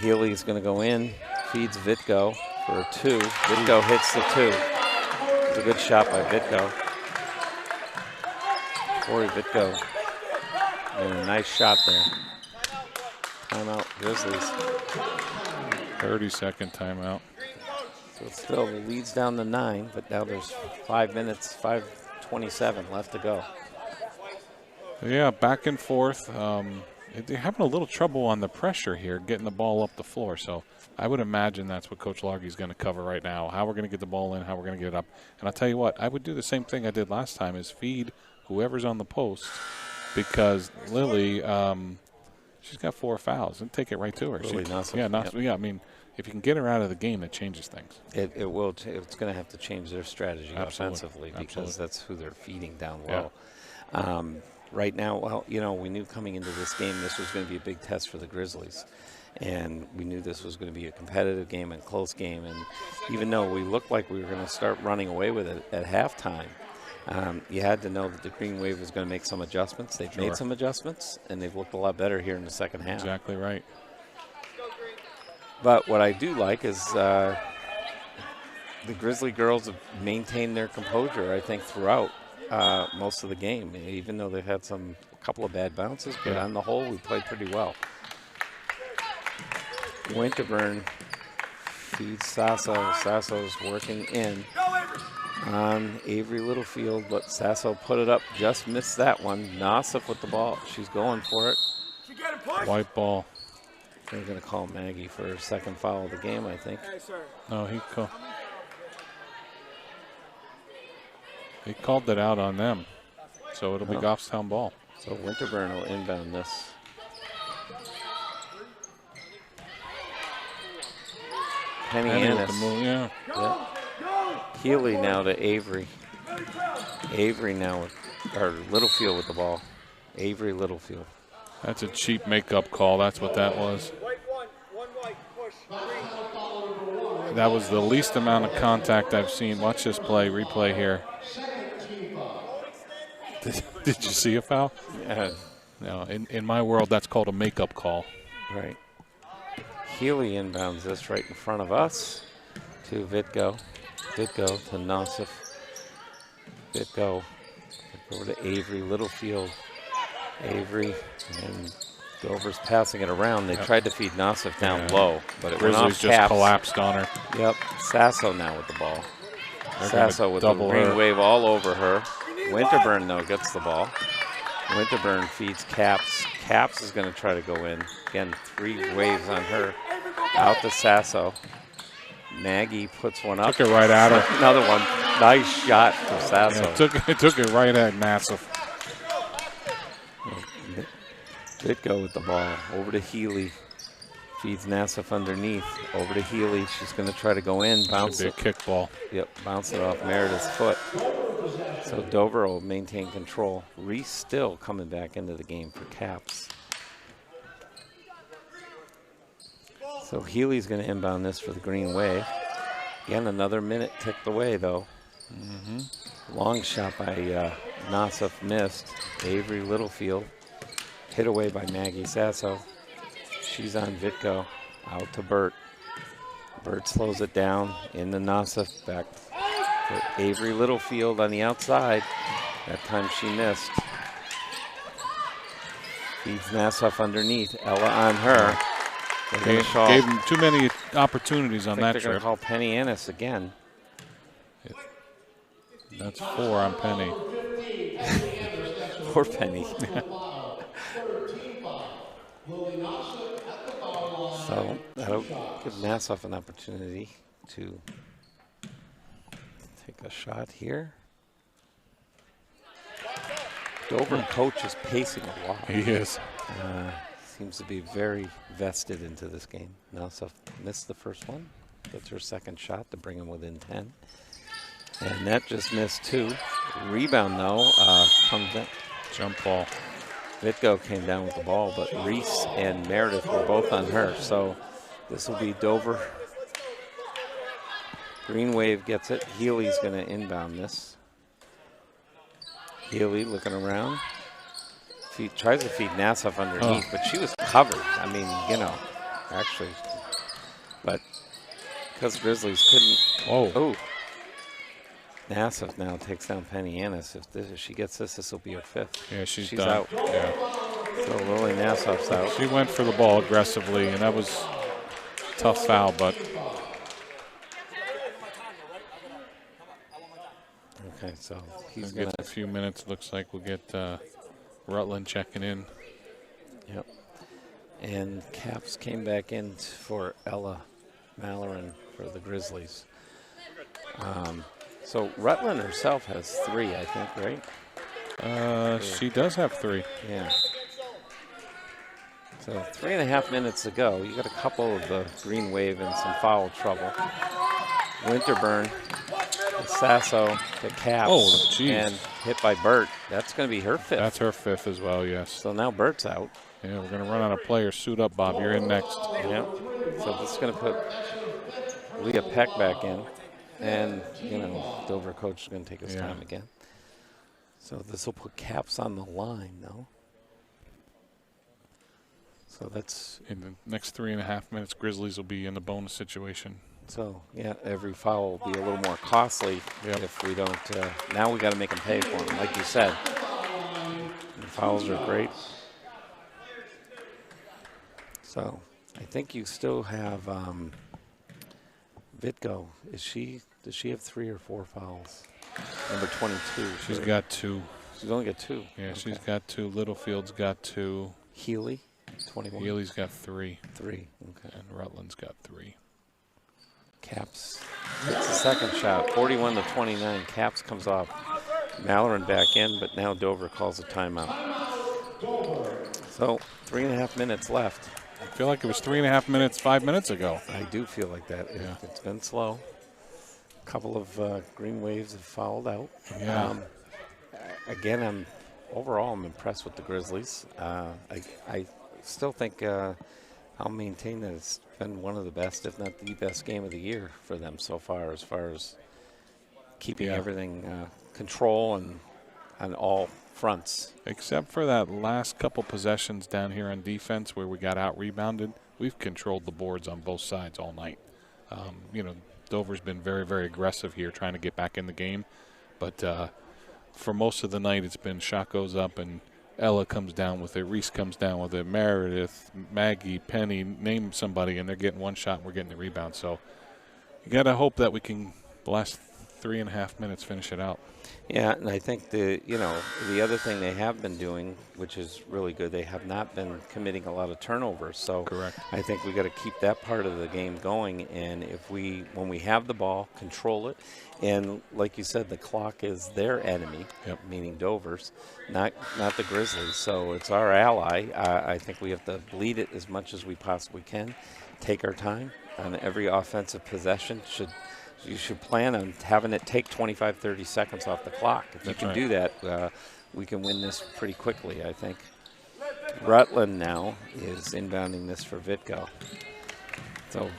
A: Healy's going to go in. Feeds Vitko for a 2. Vitko hits the 2. It's a good shot by Vitko. Corey Vitko. And a nice shot there. Timeout, Grizzlies.
B: 30-second timeout.
A: So still the lead's down to 9, but now there's 5 minutes, 5:27 left to go.
B: Yeah, back and forth. They're having a little trouble on the pressure here, getting the ball up the floor. So I would imagine that's what Coach Largy's going to cover right now, how we're going to get the ball in, how we're going to get it up. And I'll tell you what, I would do the same thing I did last time, is feed whoever's on the post, because Lily, she's got 4 fouls, and take it right to her.
A: Really Nossup,
B: Yeah, I mean, if you can get her out of the game, that changes things.
A: It will. It's going to have to change their strategy
B: Absolutely.
A: offensively because
B: Absolutely.
A: that's who they're feeding down low. Right now, well, you know, we knew coming into this game this was going to be a big test for the Grizzlies. And we knew this was going to be a competitive game and close game. And even though we looked like we were going to start running away with it at halftime, you had to know that the Green Wave was going to make some adjustments. They've made some adjustments, and they've looked a lot better here in the second half.
B: Exactly right.
A: But what I do like is the Grizzly girls have maintained their composure, I think, throughout most of the game, even though they've had a couple of bad bounces. But on the whole, we played pretty well. Winterburn feeds Sasso. Sasso's working in on Avery Littlefield, but Sasso put it up, just missed that one. Nossup with the ball. She's going for it.
B: White ball.
A: They're going to call Maggie for her second foul of the game, I think.
B: No, he called it out on them, so it'll be Goffstown ball.
A: So Winterburn will inbound this. Penny Ennis.
B: With the move, yeah.
A: Healy now to Avery. Avery now or Littlefield with the ball. Avery Littlefield.
B: That's a cheap makeup call. That's what that was. That was the least amount of contact I've seen. Watch this replay here. Did you see a foul?
A: Yeah.
B: No, in my world, that's called a makeup call.
A: Right. Healy inbounds this right in front of us to Vitko. Vitko to Nossup. Vitko over to Avery Littlefield. Avery and Dover's passing it around. They tried to feed Nossup down low, but it went off
B: Grizzlies just collapsed on her.
A: Yep. Sasso now with the ball.
B: They're
A: Sasso with the Green
B: her.
A: Wave all over her. Winterburn, though, gets the ball. Winterburn feeds Caps. Caps is going to try to go in. Again, 3 waves on her. Out to Sasso. Maggie puts one up.
B: Took it right at her.
A: Another one. Nice shot for Sasso.
B: Yeah, it took it right at Nassif.
A: Vitko with the ball. Over to Healy. Feeds Nassif underneath. Over to Healy. She's going to try to go in. Bounce
B: Should be a kick ball.
A: Yep, bounce it off Meredith's foot. So Dover will maintain control. Reese still coming back into the game for Caps. So Healy's going to inbound this for the Green Wave. Again, another minute ticked away, though. Long shot by Nossup missed. Avery Littlefield hit away by Maggie Sasso. She's on Vitko. Out to Burt. Burt slows it down. In the Nossup. Back to Avery Littlefield on the outside. That time she missed. Feeds Nossup underneath. Ella on her.
B: Gave him too many opportunities on that
A: They're going
B: trip.
A: to call Penny Ennis again.
B: That's 4 on Penny.
A: Poor Penny. So that'll give Nassau an opportunity to take a shot here. Dover coach is pacing a lot.
B: He is.
A: seems to be very vested into this game. Nassau missed the first one. That's her second shot to bring them within 10. And that just missed 2. Rebound, though, comes in.
B: Jump ball.
A: Vitko came down with the ball, but Reese and Meredith were both on her. So this will be Dover. Green Wave gets it. Healy's going to inbound this. Healy looking around. She tries to feed Nassau underneath, but she was covered. I mean, you know, actually. But because Grizzlies couldn't. Oh. Nassau now takes down Penny Annis. If she gets this will be her 5th.
B: Yeah, she's
A: done.
B: out. Yeah.
A: So Lily Nassau's out.
B: She went for the ball aggressively, and that was a tough foul, but.
A: Okay, so he's
B: going to get a few minutes. Looks like we'll get Rutland checking in.
A: Yep. And Caps came back in for Ella Malloran for the Grizzlies. So Rutland herself has 3, I think, right?
B: She does have 3.
A: Yeah. So 3.5 minutes to go. You got a couple of the Green Wave and some foul trouble. Winterburn, Sasso to Caps.
B: Oh, geez.
A: And hit by Burt. That's going to be her 5th.
B: That's her 5th as well, yes.
A: So now Burt's out.
B: Yeah, we're going to run out of players. Suit up, Bob. You're in next.
A: Yeah. So this is going to put Leah Peck back in. And, you know, Dover coach is going to take his time again. So this will put Caps on the line, though. So that's...
B: In the next 3.5 minutes, Grizzlies will be in the bonus situation.
A: So, yeah, every foul will be a little more costly if we don't... now we got to make them pay for them, like you said. The fouls are great. So, I think you still have Vitko. Does she have 3 or 4 fouls? Number 22.
B: She's got 2.
A: She's only got 2.
B: Yeah,
A: okay.
B: She's got 2. Littlefield's got 2.
A: Healy, 21.
B: Healy's got 3.
A: 3, okay.
B: And Rutland's got 3.
A: Caps hits the second shot, 41-29. Caps comes off. Malloran back in, but now Dover calls a timeout. So 3.5 minutes left.
B: I feel like it was 3.5 minutes 5 minutes ago.
A: I do feel like that.
B: Yeah.
A: It's been slow. A couple of Green Waves have fouled out.
B: Yeah.
A: Again, I'm impressed with the Grizzlies. I still think I'll maintain that it's been one of the best, if not the best game of the year for them so far as keeping everything control and on all fronts.
B: Except for that last couple possessions down here on defense where we got out-rebounded, we've controlled the boards on both sides all night. You know, Dover's been very, very aggressive here trying to get back in the game. But for most of the night, it's been shot goes up and Ella comes down with it, Reese comes down with it, Meredith, Maggie, Penny, name somebody, and they're getting one shot and we're getting the rebound. So you got to hope that we can, the last 3.5 minutes, finish it out.
A: Yeah, and I think the other thing they have been doing, which is really good, they have not been committing a lot of turnovers. So
B: correct.
A: I think we got to keep that part of the game going. And when we have the ball, control it. And like you said, the clock is their enemy, meaning Dover's, not the Grizzlies. So it's our ally. I think we have to bleed it as much as we possibly can. Take our time on every offensive possession. You should plan on having it take 25, 30 seconds off the clock. If you can do that, we can win this pretty quickly, I think. Rutland now is inbounding this for Vitko. So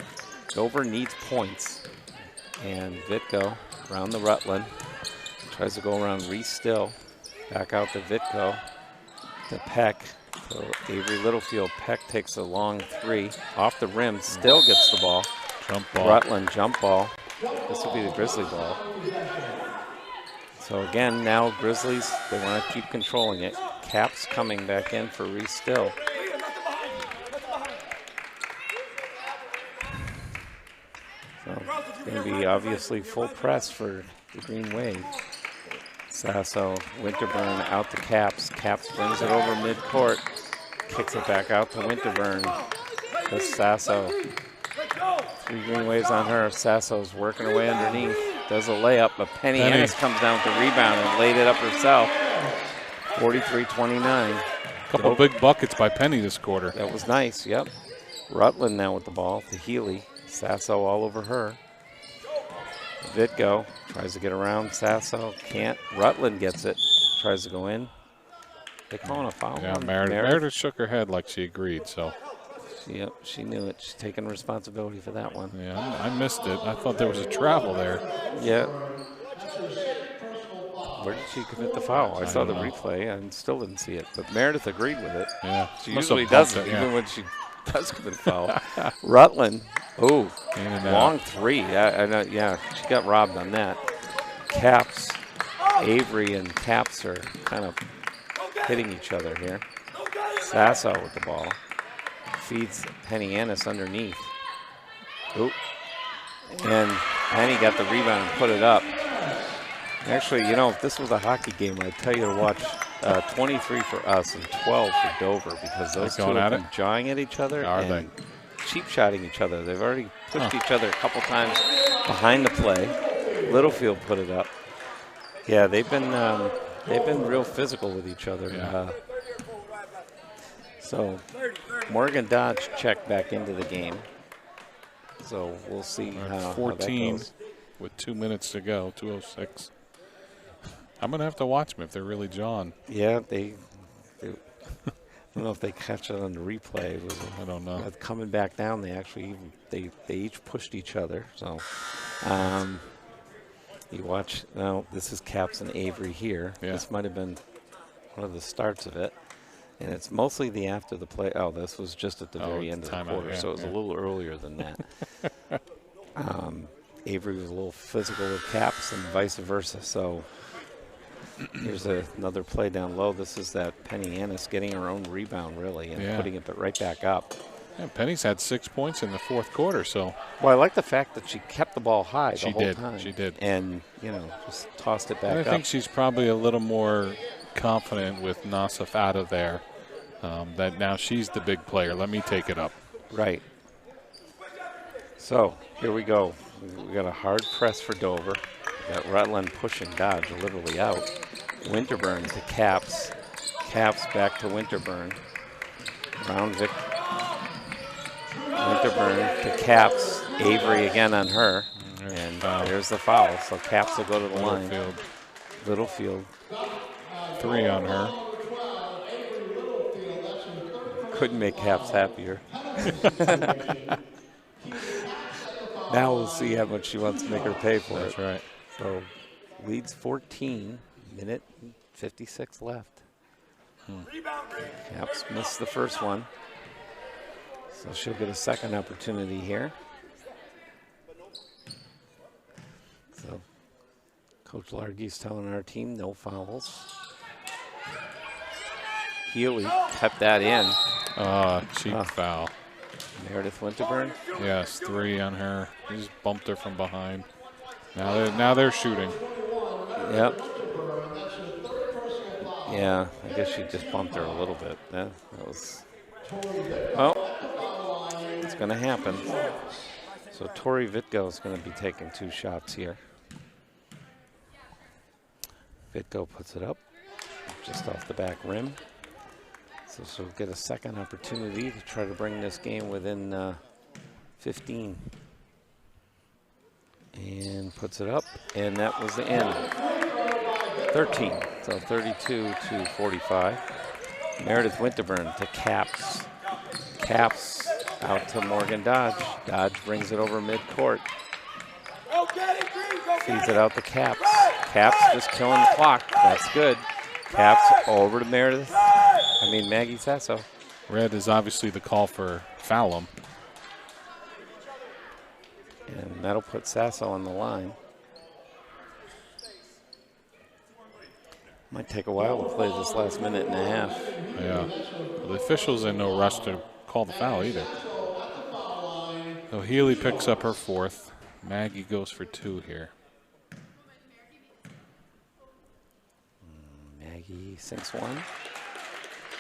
A: Dover needs points. And Vitko around the Rutland. Tries to go around Reese Still. Back out to Vitko. To Peck. So Avery Littlefield. Peck takes a long 3. Off the rim. Still gets the ball.
B: Jump ball.
A: Rutland jump ball. This will be the Grizzly ball. So again, now Grizzlies, they want to keep controlling it. Caps coming back in for Reese Still. So it's going to be obviously full press for the Green Wave. Sasso, Winterburn out to Caps. Caps brings it over midcourt. Kicks it back out to Winterburn. To Sasso. 3 Green Waves on her. Sasso's working away underneath. Does a layup, but Penny Ennis comes down with the rebound and laid it up herself. 43-29.
B: Couple big buckets by Penny this quarter.
A: That was nice, yep. Rutland now with the ball to Healy. Sasso all over her. Vitko tries to get around Sasso, can't. Rutland gets it, tries to go in. They calling a foul?
B: Yeah, Meredith shook her head like she agreed, so.
A: Yep, she knew it. She's taking responsibility for that one.
B: Yeah, I missed it. I thought there was a travel there.
A: Yeah. Where did she commit the foul? I saw the replay and still didn't see it, but Meredith agreed with it.
B: Yeah.
A: She usually doesn't, even when she does commit a foul. Rutland, long three. I know, yeah, she got robbed on that. Caps, Avery and Caps are kind of hitting each other here. Sasso with the ball. Feeds Penny Annis underneath. Oop. And Penny got the rebound and put it up. Actually, you know, if this was a hockey game, I'd tell you to watch 23 for us and 12 for Dover, because those two have been jawing at each other and cheap-shotting each other. They've already pushed each other a couple times behind the play. Littlefield put it up. Yeah, they've been real physical with each other.
B: Yeah.
A: So Morgan Dodge checked back into the game. So we'll see how
B: 14
A: that goes.
B: With 2 minutes to go, 2:06. I'm going to have to watch them if they're really jawing.
A: Yeah, they I don't know if they catch it on the replay.
B: I don't know.
A: Coming back down, they actually they each pushed each other. So you watch now. This is Caps and Avery here.
B: Yeah.
A: This might have been one of the starts of it, and it's mostly the after the play. Oh, this was just at the very end of the quarter, so it was a little earlier than that. Avery was a little physical with Caps and vice versa. So here's another play down low. This is that Penny Annis getting her own rebound, really, and putting it right back up.
B: Yeah, Penny's had 6 points in the fourth quarter, so.
A: Well, I like the fact that she kept the ball high the whole time.
B: She did.
A: And, you know, just tossed it back up.
B: I think she's probably a little more confident with Nassif out of there, that now she's the big player. Let me take it up.
A: Right. So here we go. We got a hard press for Dover. We got Rutland pushing Dodge literally out. Winterburn to Caps. Caps back to Winterburn. Round Vic. Winterburn to Caps. Avery again on her. And there's the foul. So Caps will go to the line. Littlefield.
B: 3 on her.
A: Couldn't make Caps happier. Now we'll see how much she wants to make her pay for it.
B: That's right.
A: So leads 14, minute 56 left. Caps missed the first one. So she'll get a second opportunity here. So Coach Largy's telling our team no fouls. Healy kept that in.
B: Cheap foul.
A: Meredith Winterburn.
B: Yes, 3 on her. He just bumped her from behind. Now they're shooting.
A: Yep. Yeah, I guess she just bumped her a little bit. That was. Well, it's going to happen. So Tori Vitko is going to be taking 2 shots here. Vitko puts it up just off the back rim. So she'll get a second opportunity to try to bring this game within 15. And puts it up, and that was the end. 13, so 32 to 45. Meredith Winterburn to Caps. Caps out to Morgan Dodge. Dodge brings it over midcourt. Feeds it out to Caps. Caps just killing the clock. That's good. Caps over to Meredith. Maggie Sasso.
B: Red is obviously the call for Fallum.
A: And that'll put Sasso on the line. Might take a while to play this last minute and a half.
B: Yeah. Well, the officials in no rush to call the foul either. So Healy picks up her 4th. Maggie goes for 2 here.
A: Maggie sinks 1.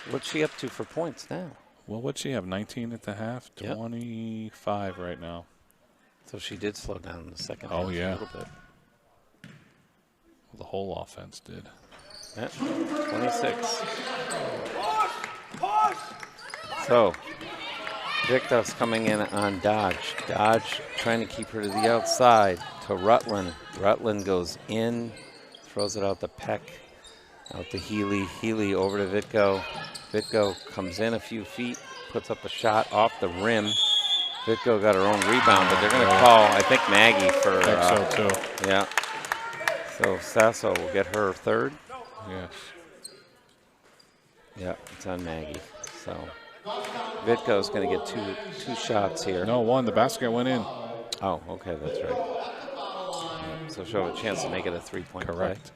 A: What's she up to for points now?
B: Well, what'd she have, 19 at the half? 25 right now.
A: So she did slow down in the second half
B: a little
A: bit.
B: Well, the whole offense did.
A: Yeah, 26. So Victos coming in on Dodge. Dodge trying to keep her to the outside to Rutland. Rutland goes in, throws it out to Peck, out to Healy. Healy over to Vitko. Vitko comes in a few feet, puts up a shot off the rim. Vitko got her own rebound, but they're going to call, I think, Maggie for.
B: I think so, too.
A: Yeah. So Sasso will get her third.
B: Yes.
A: Yeah, it's on Maggie. So Vitko's going to get two shots here.
B: No, one. The basket went in.
A: Oh, okay, that's right. Yeah, so she'll have a chance to make it a three-point play.
B: Correct.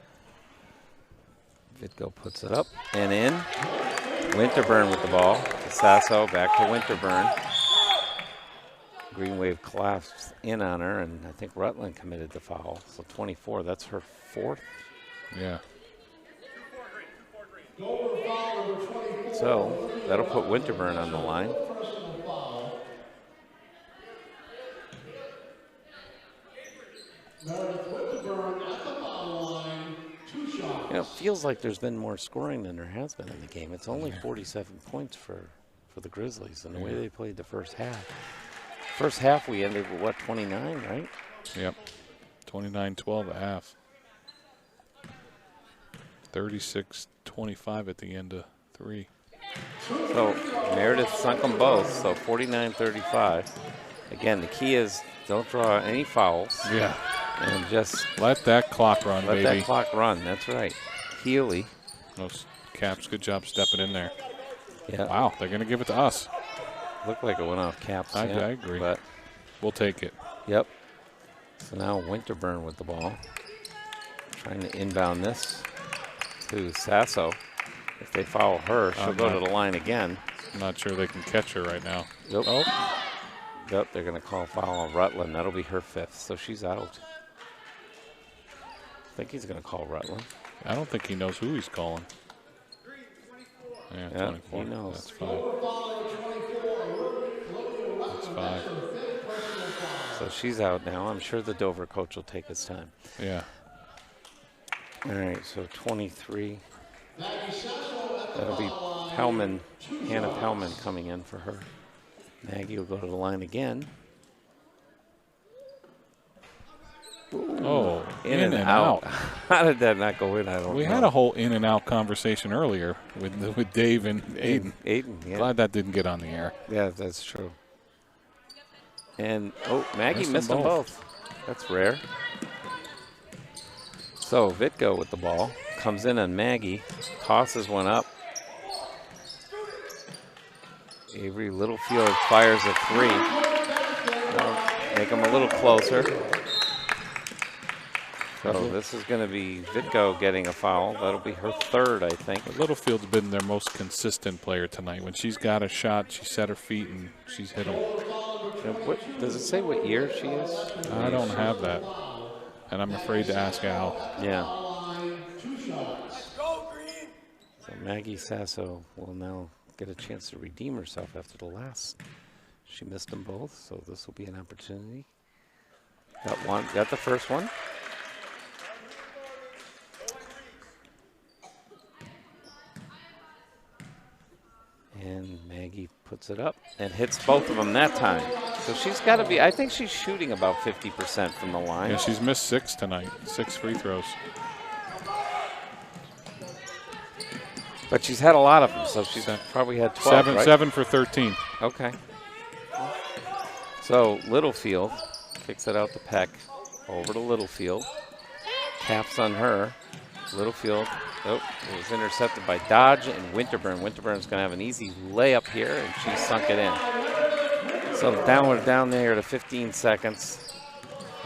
A: Vitko puts it up and in. Winterburn with the ball. Sasso back to Winterburn. Green Wave collapsed in on her, and I think Rutland committed the foul. So 24, that's her fourth.
B: Yeah.
A: So that'll put Winterburn on the line. You know, it feels like there's been more scoring than there has been in the game. It's only 47 points for the Grizzlies, and the way they played the first half. First half we ended with, what, 29, right?
B: Yep. 29-12 at half. 36-25 at the end of 3.
A: So Meredith sunk them both, so 49-35. Again, the key is don't draw any fouls.
B: Yeah.
A: And just
B: let that clock run,
A: let
B: baby.
A: that clock run, that's right. Healy.
B: Those Caps, good job stepping in there.
A: Yeah.
B: Wow, they're going to give it to us.
A: Looked like it went off Caps.
B: I agree.
A: But
B: we'll take it.
A: Yep. So now Winterburn with the ball. Trying to inbound this to Sasso. If they foul her, she'll go to the line again.
B: I'm not sure they can catch her right now.
A: Yep.
B: Oh.
A: Yep, they're going to call foul on Rutland. That'll be her 5th, so she's out. I think he's going to call Rutland.
B: I don't think he knows who he's calling. Yeah, 24.
A: He knows.
B: That's 5. That's 5.
A: So she's out now. I'm sure the Dover coach will take his time.
B: Yeah.
A: All right, so 23. That'll be Hellman, Hannah Hellman coming in for her. Maggie will go to the line again. Ooh,
B: oh,
A: in and out. How did that not go in? I don't know.
B: We had a whole in and out conversation earlier with Dave and Aiden.
A: Aiden, yeah.
B: Glad that didn't get on the air.
A: Yeah, that's true. And, Maggie missed them both. That's rare. So Vitko with the ball. Comes in on Maggie. Tosses one up. Avery Littlefield fires a 3. Make them a little closer. So this is going to be Vitko getting a foul. That'll be her 3rd, I think.
B: But Littlefield's been their most consistent player tonight. When she's got a shot, she set her feet and she's hit them.
A: What, does it say what year she is?
B: I don't have that. And I'm afraid to ask Al.
A: Yeah. So Maggie Sasso will now get a chance to redeem herself after the last. She missed them both, so this will be an opportunity. Got the first one. And Maggie puts it up and hits both of them that time. So she's got to be, I think she's shooting about 50% from the line.
B: Yeah, she's missed 6 tonight, 6 free throws.
A: But she's had a lot of them, so she's probably had 12, right?
B: 7 for 13.
A: Okay. So Littlefield kicks it out to Peck. Over to Littlefield. Taps on her. Littlefield, it was intercepted by Dodge and Winterburn. Winterburn's going to have an easy layup here, and she sunk it in. So down there to 15 seconds.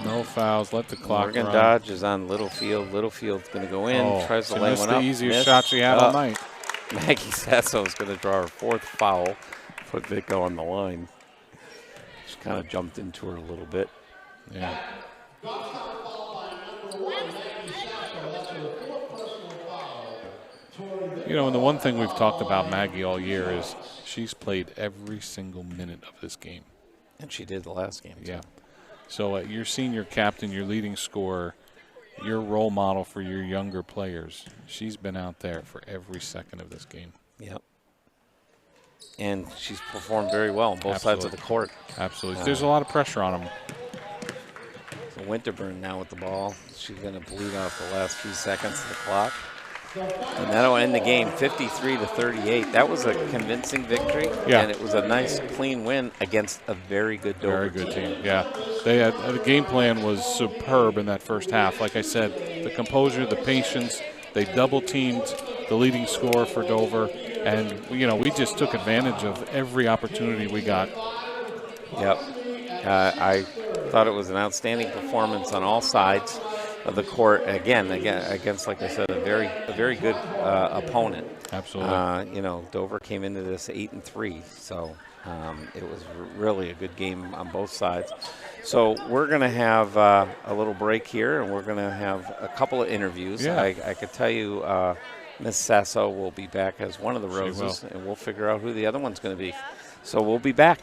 B: No fouls. Let the clock
A: Morgan
B: run.
A: Dodge is on Littlefield. Littlefield's going to go in. Tries to lay one up.
B: The easiest shot she had all night.
A: Maggie Sasso is going to draw her 4th foul. Put Vitko on the line. She kind of jumped into her a little bit.
B: Yeah. You know, and the one thing we've talked about Maggie all year is she's played every single minute of this game.
A: And she did the last game, too.
B: Yeah. So your senior captain, your leading scorer, your role model for your younger players, she's been out there for every second of this game.
A: Yep. and she's performed very well on both sides of the court.
B: Absolutely. There's a lot of pressure on them.
A: So Winterburn now with the ball. She's going to bleed out the last few seconds of the clock. And that'll end the game 53-38. That was a convincing victory, and it was a nice, clean win against a very good Dover team.
B: Yeah, the game plan was superb in that first half. Like I said, the composure, the patience. They double-teamed the leading scorer for Dover, and we just took advantage of every opportunity we got.
A: Yep, I thought it was an outstanding performance on all sides of the court. Again, against, like I said, a very good opponent.
B: Absolutely.
A: Dover came into this 8-3, so it was really a good game on both sides. So we're going to have a little break here, and we're going to have a couple of interviews.
B: Yeah.
A: I could tell you Miss Sasso will be back as one of the Roses, and we'll figure out who the other one's going to be. So we'll be back.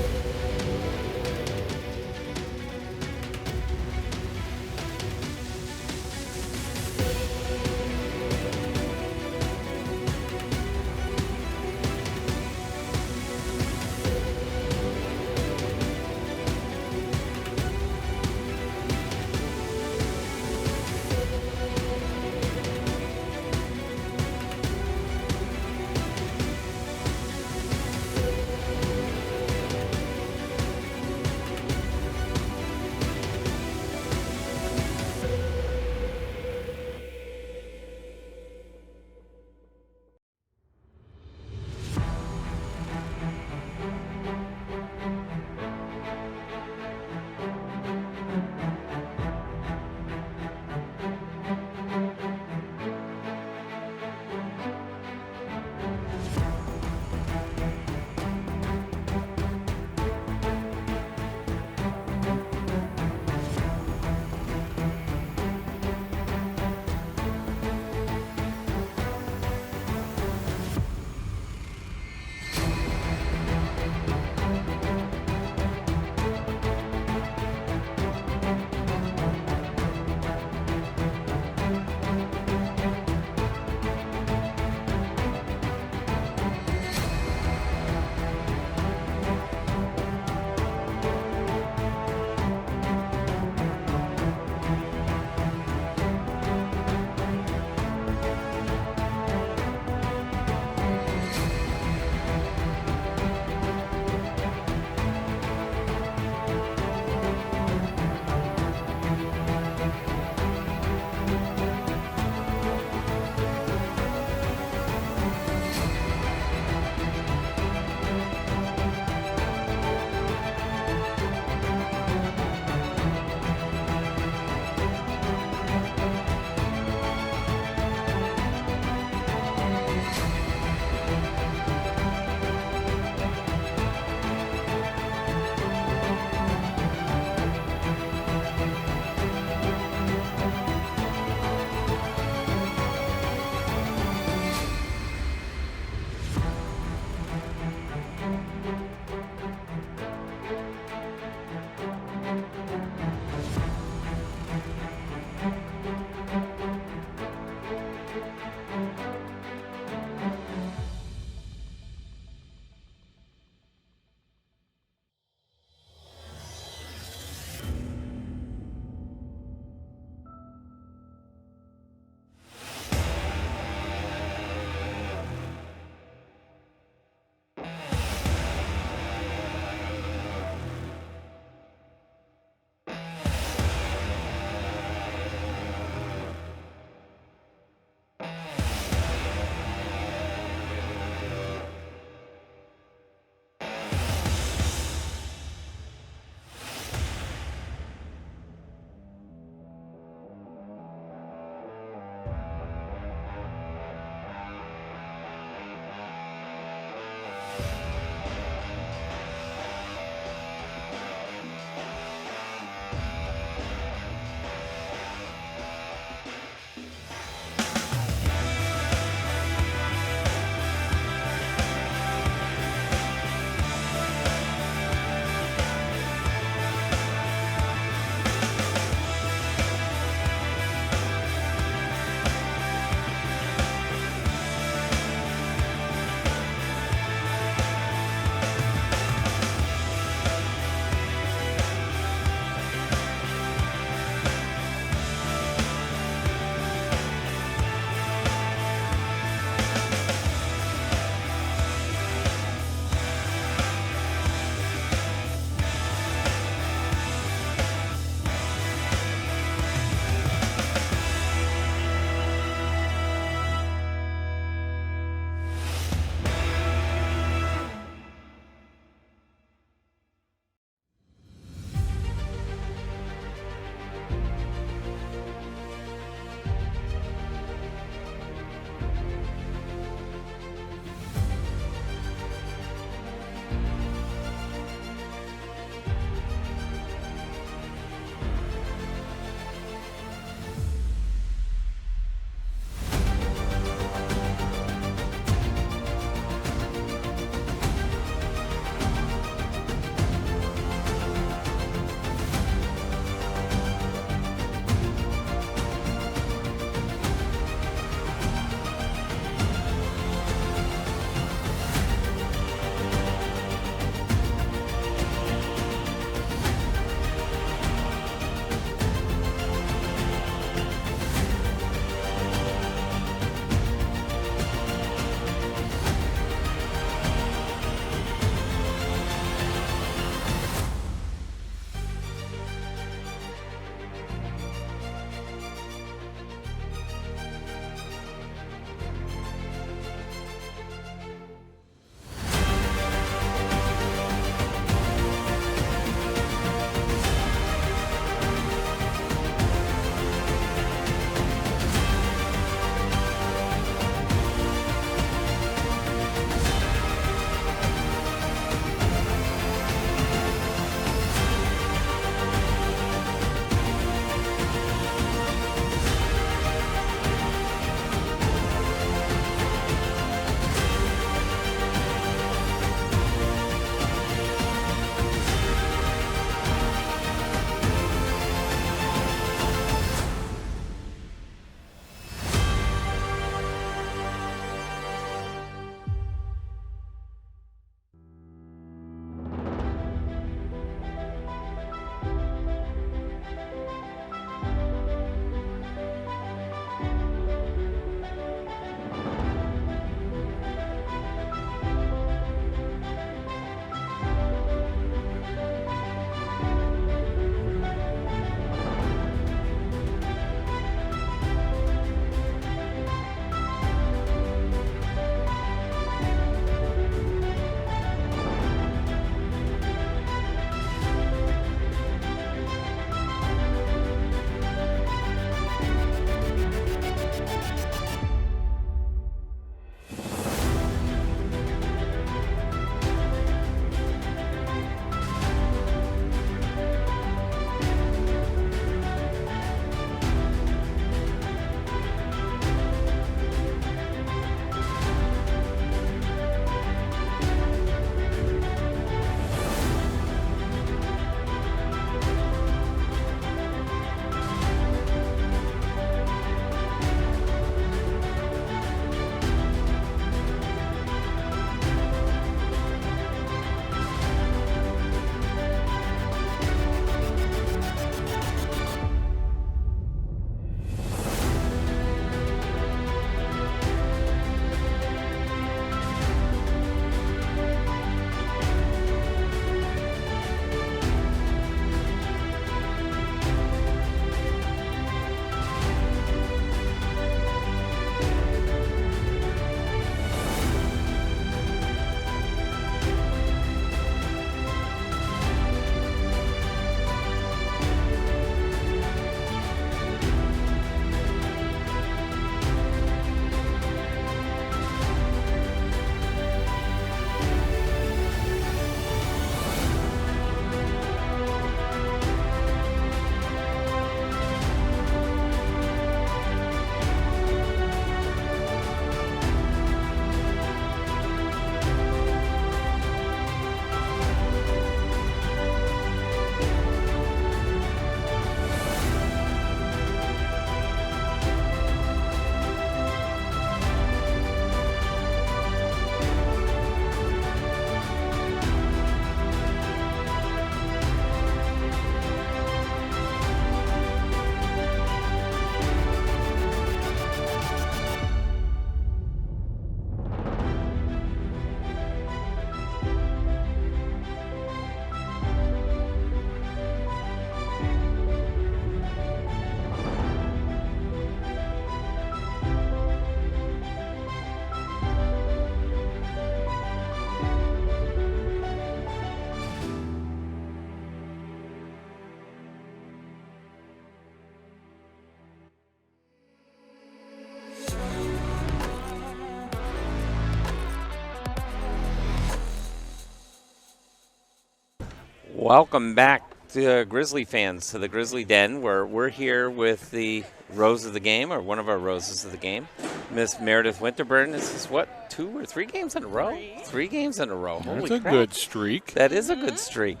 A: Welcome back to Grizzly fans to the Grizzly Den, where we're here with the rose of the game, or one of our roses of the game, Miss Meredith Winterburn. This is what, 2 or 3 games in a row? 3 games in a row. Holy
B: That's a
A: crap.
B: good streak.
A: That is a good streak.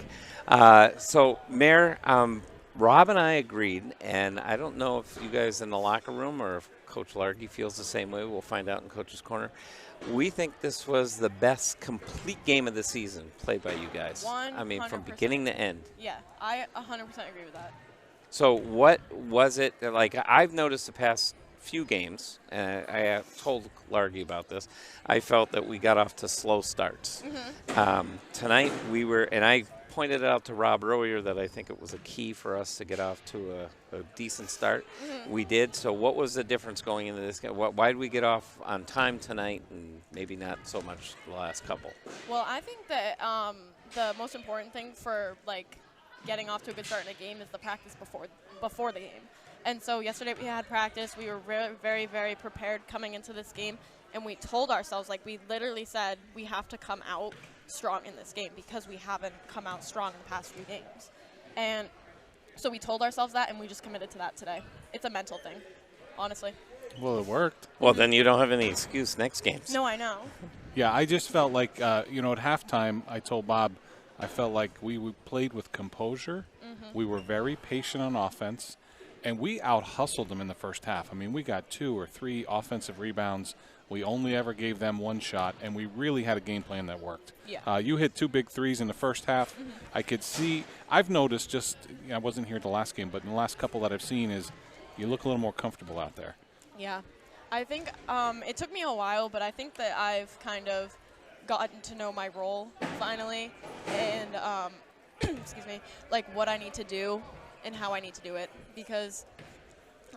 A: So, Mayor, Rob and I agreed, and I don't know if you guys in the locker room or if Coach Largy feels the same way. We'll find out in Coach's Corner. We think this was the best complete game of the season played by you guys.
L: 100%.
A: I mean, from beginning to end.
L: Yeah, I 100% agree with that.
A: So what was it, like I've noticed the past few games, and I told Largy about this, I felt that we got off to slow starts. Tonight we were, and I pointed out to Rob earlier that I think it was a key for us to get off to a decent start. We did. So what was the difference going into this game? Why did we get off on time tonight and maybe not so much the last couple?
L: Well, I think that the most important thing for getting off to a good start in a game is the practice before the game. And so yesterday we had practice. We were very, very, very prepared coming into this game, and we told ourselves, we literally said, we have to come out strong in this game because we haven't come out strong in the past few games. And so we told ourselves that, and we just committed to that today. It's a mental thing, honestly.
B: Well, it worked.
A: Well, then you don't have any excuse next games.
L: No, I know.
B: Yeah, I just felt like, at halftime, I told Bob, I felt like we played with composure. We were very patient on offense, and we out-hustled them in the first half. I mean, we got 2 or 3 offensive rebounds. We only ever gave them 1 shot, and we really had a game plan that worked.
L: Yeah.
B: You hit 2 big threes in the first half. I could see – I've noticed I wasn't here the last game, but in the last couple that I've seen is you look a little more comfortable out there.
L: Yeah. I think it took me a while, but I think that I've kind of gotten to know my role finally and, excuse me, what I need to do and how I need to do it because –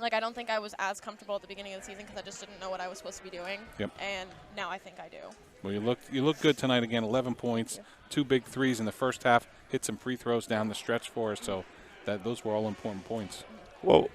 L: I don't think I was as comfortable at the beginning of the season because I just didn't know what I was supposed to be doing.
B: Yep.
L: And now I think I do.
B: Well, you look good tonight again. 11 points, 2 big threes in the first half. Hit some free throws down the stretch for us. So those were all important points.
A: Well,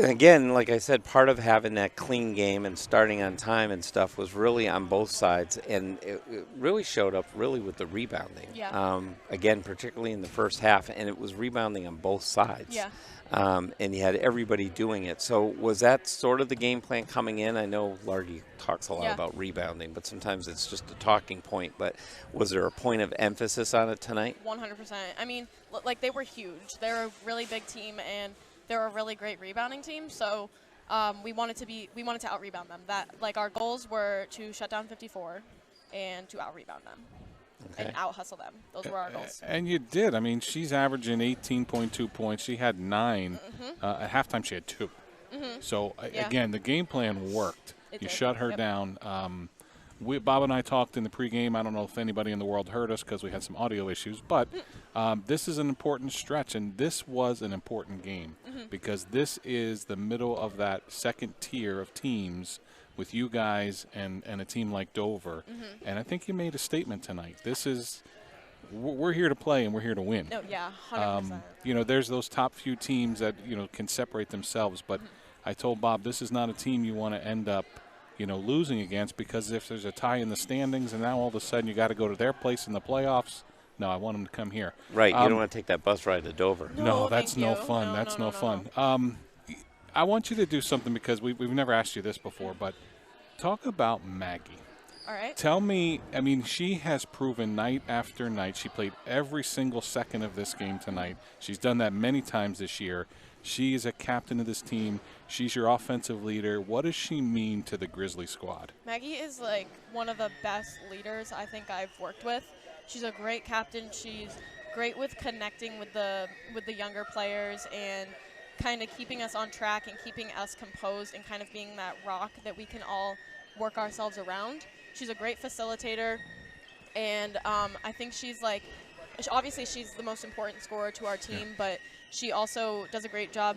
A: again, like I said, part of having that clean game and starting on time and stuff was really on both sides, and it really showed up really with the rebounding.
L: Yeah.
A: Again, particularly in the first half, and it was rebounding on both sides.
L: Yeah.
A: And you had everybody doing it. So was that sort of the game plan coming in? I know Largy talks a lot about rebounding, but sometimes it's just a talking point. But was there a point of emphasis on it tonight? 100%.
L: I mean, they were huge. They're a really big team, and they're a really great rebounding team. So we wanted to out-rebound them. Our goals were to shut down 54 and to out-rebound them.
A: Okay.
L: And out-hustle them. Those were our goals.
B: And you did. I mean, she's averaging 18.2 points. She had 9. At halftime, she had 2. So, again, the game plan worked. You shut her down. Bob and I talked in the pregame. I don't know if anybody in the world heard us because we had some audio issues. But this is an important stretch, and this was an important game because this is the middle of that second tier of teams with you guys and a team like Dover. And I think you made a statement tonight. We're here to play and we're here to win.
L: No, yeah, 100%.
B: There's those top few teams that, can separate themselves. But I told Bob, this is not a team you want to end up, losing against because if there's a tie in the standings and now all of a sudden you got to go to their place in the playoffs, no, I want them to come here.
A: Right. You don't want to take that bus ride to Dover.
B: No, that's no fun. That's no fun. I want you to do something because we've never asked you this before, but talk about Maggie.
L: All right.
B: Tell me, I mean, she has proven night after night. She played every single second of this game tonight. She's done that many times this year. She is a captain of this team. She's your offensive leader. What does she mean to the Grizzly squad?
L: Maggie is one of the best leaders I think I've worked with. She's a great captain. She's great with connecting with the younger players and kind of keeping us on track and keeping us composed and kind of being that rock that we can all work ourselves around. She's a great facilitator, and I think she's obviously she's the most important scorer to our team, but she also does a great job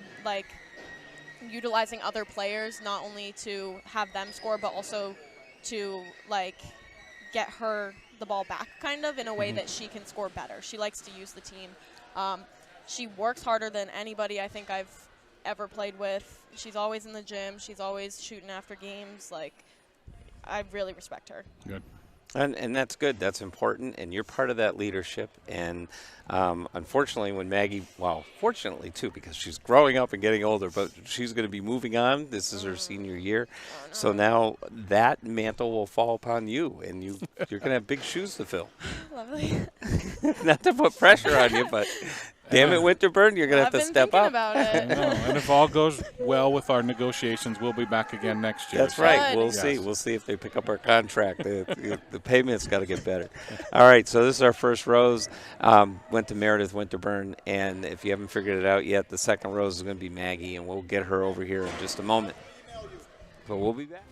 L: utilizing other players, not only to have them score, but also to get her the ball back kind of in a way that she can score better. She likes to use the team. She works harder than anybody I think I've ever played with. She's always in the gym. She's always shooting after games. I really respect her.
B: Good.
A: And that's good. That's important. And you're part of that leadership. And unfortunately, when Maggie, well, fortunately too, because she's growing up and getting older, but she's going to be moving on. This is her senior year.
L: Oh, no.
A: So now that mantle will fall upon you, and you're going to have big shoes to fill.
L: Lovely.
B: Not to put pressure on you, but damn it, Winterburn, you're going to have to step up.
L: About it.
B: I know. And if all goes well with our negotiations, we'll be back again next year.
A: That's right. We'll see. We'll see if they pick up our contract. The payment's got to get better. All right, so this is our first rose. Went to Meredith Winterburn, and if you haven't figured it out yet, the second rose is going to be Maggie, and we'll get her over here in just a moment. So we'll be back.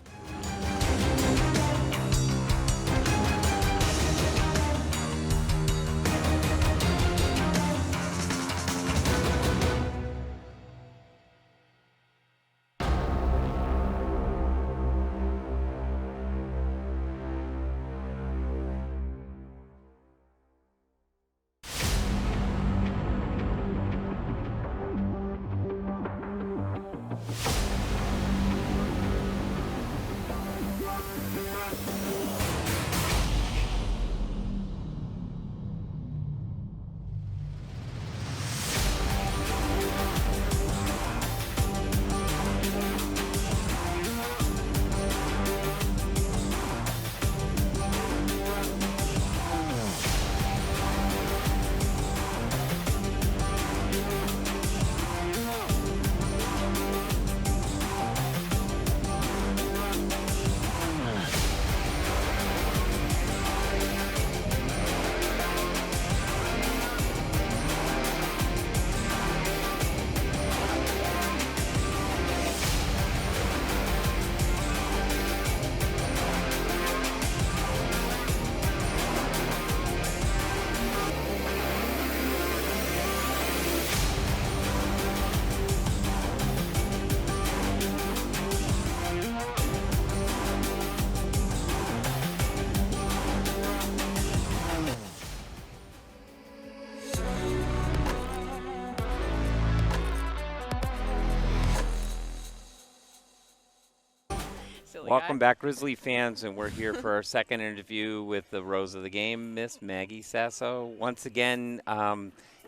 A: Welcome back, Grizzly fans, and we're here for our second interview with the Rose of the Game, Miss Maggie Sasso. Once again,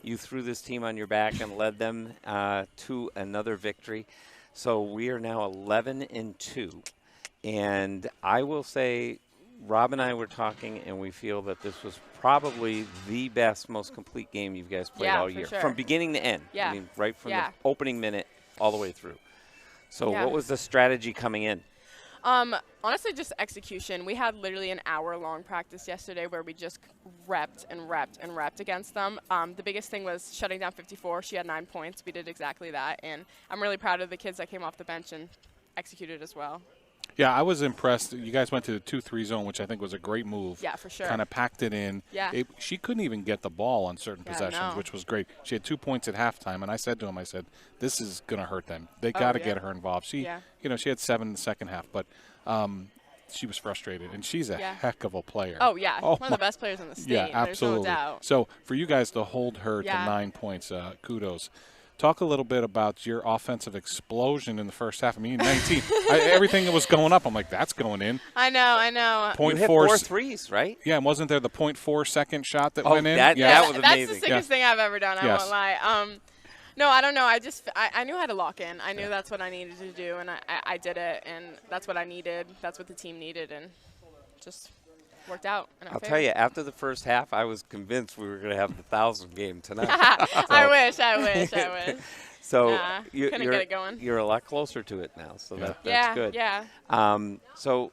A: you threw this team on your back and led them to another victory. So we are now 11-2, and I will say, Rob and I were talking, and we feel that this was probably the best, most complete game you guys played all year, from beginning to end.
L: Yeah.
A: I mean, right from the opening minute all the way through. So what was the strategy coming in?
M: Honestly, just execution. We had literally an hour-long practice yesterday where we just repped and repped and repped against them. The biggest thing was shutting down 54. She had 9 points. We did exactly that, and I'm really proud of the kids that came off the bench and executed as well.
B: Yeah, I was impressed. You guys went to the 2-3 zone, which I think was a great move.
M: Yeah, for sure.
B: Kind of packed it in.
M: Yeah.
B: She couldn't even get the ball on certain possessions, which was great. She had 2 points at halftime, and I said to him, I said, this is going to hurt them. They got to get her involved. She, she had 7 in the second half, but she was frustrated, and she's a heck of a player.
M: Oh, yeah. One of the best players in the state.
B: Yeah, absolutely.
M: There's no doubt.
B: So for you guys to hold her to 9 points, kudos. Talk a little bit about your offensive explosion in the first half. I mean, 19. Everything that was going up, I'm like, that's going in.
M: I know.
A: You hit 4 threes, right?
B: Yeah, and wasn't there the 0.4 second shot that went in?
A: That was amazing.
M: That's the sickest thing I've ever done, I won't lie. No, I don't know. I knew how to lock in. I knew that's what I needed to do, and I did it, and that's what I needed. That's what the team needed, and just worked out.
A: I'll tell you, after the first half, I was convinced we were going to have the 1,000 game tonight.
M: I wish.
A: So
M: couldn't get it going.
A: You're a lot closer to it now, so that's good.
M: Yeah.
A: So,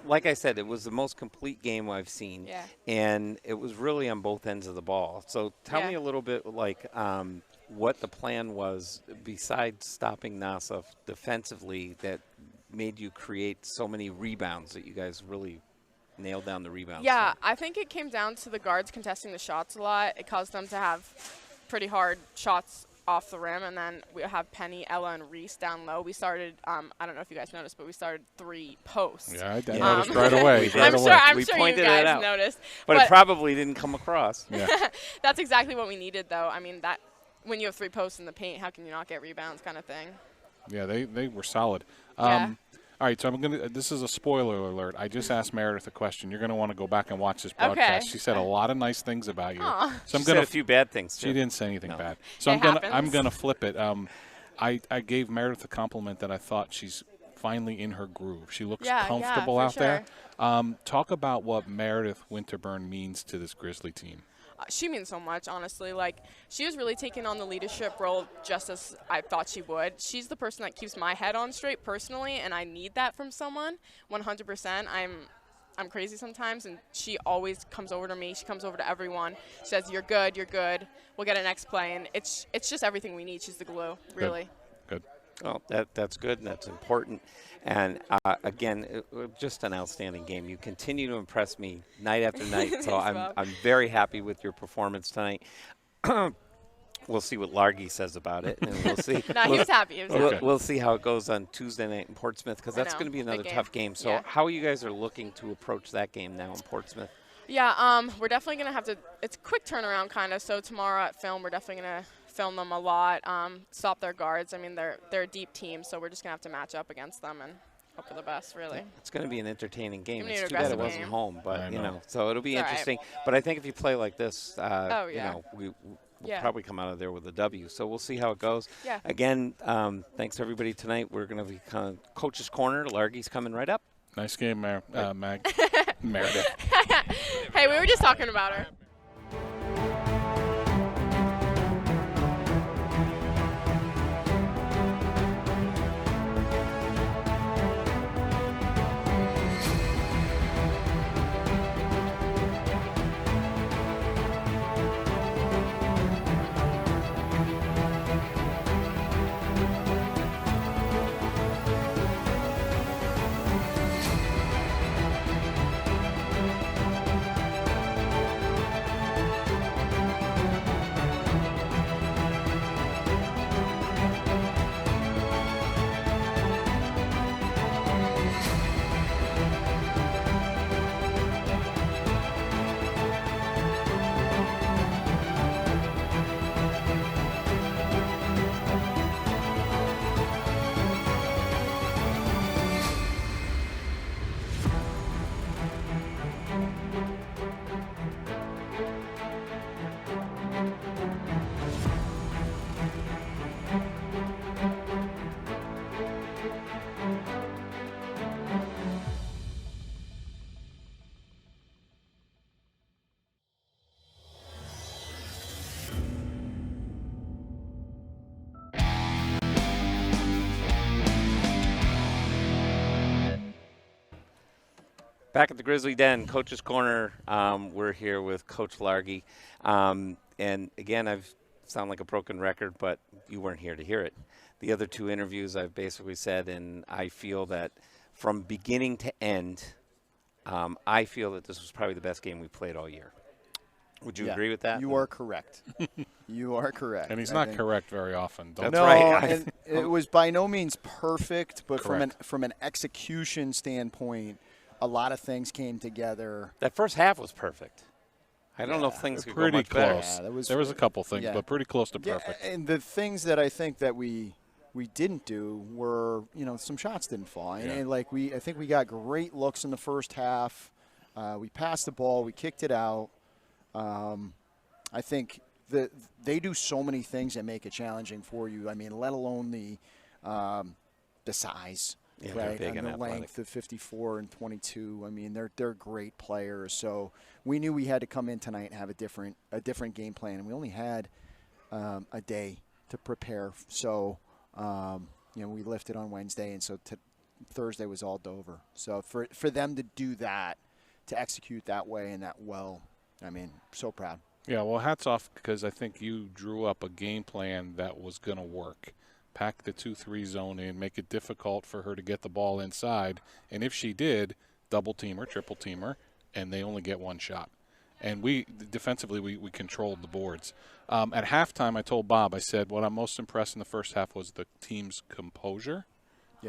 A: like I said, it was the most complete game I've seen, and it was really on both ends of the ball. So tell me a little bit, what the plan was besides stopping Nassau defensively that made you create so many rebounds that you guys really nailed down the rebounds.
M: Yeah, I think it came down to the guards contesting the shots a lot. It caused them to have pretty hard shots off the rim, and then we have Penny, Ella, and Reese down low. We started, I don't know if you guys noticed, but we started 3 posts.
B: Yeah, I noticed right away.
M: I'm sure you guys noticed.
A: But it probably didn't come across.
B: Yeah.
M: That's exactly what we needed, though. I mean, that when you have 3 posts in the paint, how can you not get rebounds kind of thing?
B: Yeah, they were solid. All right, so this is a spoiler alert. I just asked Meredith a question. You're going to want to go back and watch this broadcast.
M: Okay.
B: She said a lot of nice things about you.
M: Aw.
B: So
A: She said a few bad things, too.
B: She didn't say anything bad. So
M: It
B: I'm
M: happens.
B: going to flip it. I gave Meredith a compliment that I thought she's finally in her groove. She looks comfortable
M: for
B: out there.
M: sure.
B: Talk about what Meredith Winterburn means to this Grizzly team.
M: She means so much, honestly. Like, she was really taking on the leadership role just as I thought she would. She's the person that keeps my head on straight personally, and I need that from someone 100%. I'm crazy sometimes, and she always comes over to me. She comes over to everyone. She says, you're good, we'll get a next play. And it's just everything we need. She's the glue, really.
B: Good.
A: Well, that's good and that's important. And, again, just an outstanding game. You continue to impress me night after night, so I'm very happy with your performance tonight. We'll see what Largy says about it, and we'll see.
M: No, he was happy.
A: We'll see how it goes on Tuesday night in Portsmouth, because that's going to be another tough game. So how you guys are looking to approach that game now in Portsmouth?
M: Yeah, we're definitely going to have to – it's a quick turnaround kind of. So tomorrow at film, we're definitely going to film them a lot, stop their guards. I mean, they're a deep team, so we're just going to have to match up against them and hope for the best, really.
A: It's going to be an entertaining game.
M: It's
A: It's too bad it wasn't home, but,
B: you know.
A: so it'll be
M: It's all
A: interesting. But I think if you play like this, we'll
M: Yeah.
A: probably come out of there with a W. So we'll see how it goes.
M: Yeah.
A: Again, thanks to everybody tonight. We're going to be kind of Coach's Corner. Largy's coming right up.
B: Nice game, Meredith.
M: Hey, we were just talking about her.
A: Back at the Grizzly Den, Coach's Corner. We're here with Coach Largy. And again, I've sound like a broken record, but you weren't here to hear it. The other two interviews I've basically said, and I feel that from beginning to end, I feel that this was probably the best game we played all year. Would you agree with that?
N: You are correct. You are correct.
B: And he's not correct very often.
A: That's right.
N: And it was by no means perfect, but
B: Correct.
N: from an execution standpoint, a lot of things came together.
A: That first half was perfect. I don't know if things could go much better.
B: Close. There was a couple things, but pretty close to perfect.
N: And the things that I think that we didn't do were, some shots didn't fall. And I think we got great looks in the first half. We passed the ball, we kicked it out. I think that they do so many things that make it challenging for you. I mean, let alone the size.
A: Yeah,
N: right,
A: they're big
N: and
A: and
N: the length of 54 and 22. I mean, they're great players. So we knew we had to come in tonight and have a different game plan, and we only had a day to prepare. So we lifted on Wednesday, and so Thursday was all Dover. So for them to do that, to execute that way and that well, I mean, so proud.
B: Yeah, well, hats off, because I think you drew up a game plan that was going to work. Pack the 2-3 zone in, make it difficult for her to get the ball inside. And if she did, double team her, triple team her, and they only get one shot. And defensively, we controlled the boards. At halftime, I told Bob, I said, what I'm most impressed in the first half was the team's composure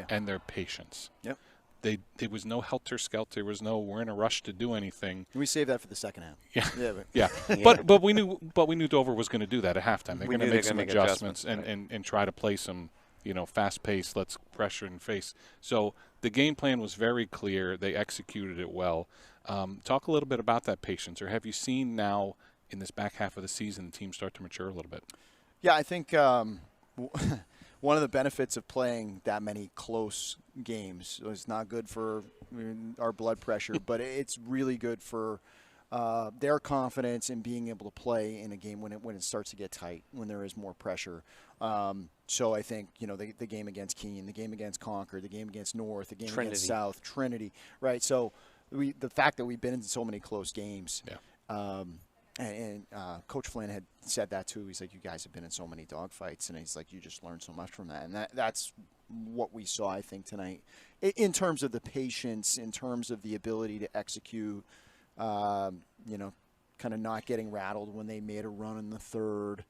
B: and their patience.
N: Yep.
B: There was no helter-skelter. There was no, we're in a rush to do anything.
N: We saved that for the second half.
B: Yeah. But we knew Dover was going to do that at halftime. They're going to make some adjustments and try to play some, fast-paced, let's pressure and face. So the game plan was very clear. They executed it well. Talk a little bit about that patience, or have you seen now in this back half of the season the team start to mature a little bit?
N: Yeah, I think one of the benefits of playing that many close games is not good for our blood pressure, but it's really good for their confidence in being able to play in a game when it starts to get tight, when there is more pressure. So I think, the game against Keene, the game against Concord, the game against North, the game against South, Trinity, right? So the fact that we've been in so many close games, and Coach Flynn had said that too. He's like, you guys have been in so many dogfights, and he's like, you just learned so much from that. And that's what we saw, I think, tonight in terms of the patience, in terms of the ability to execute, kind of not getting rattled when they made a run in the third,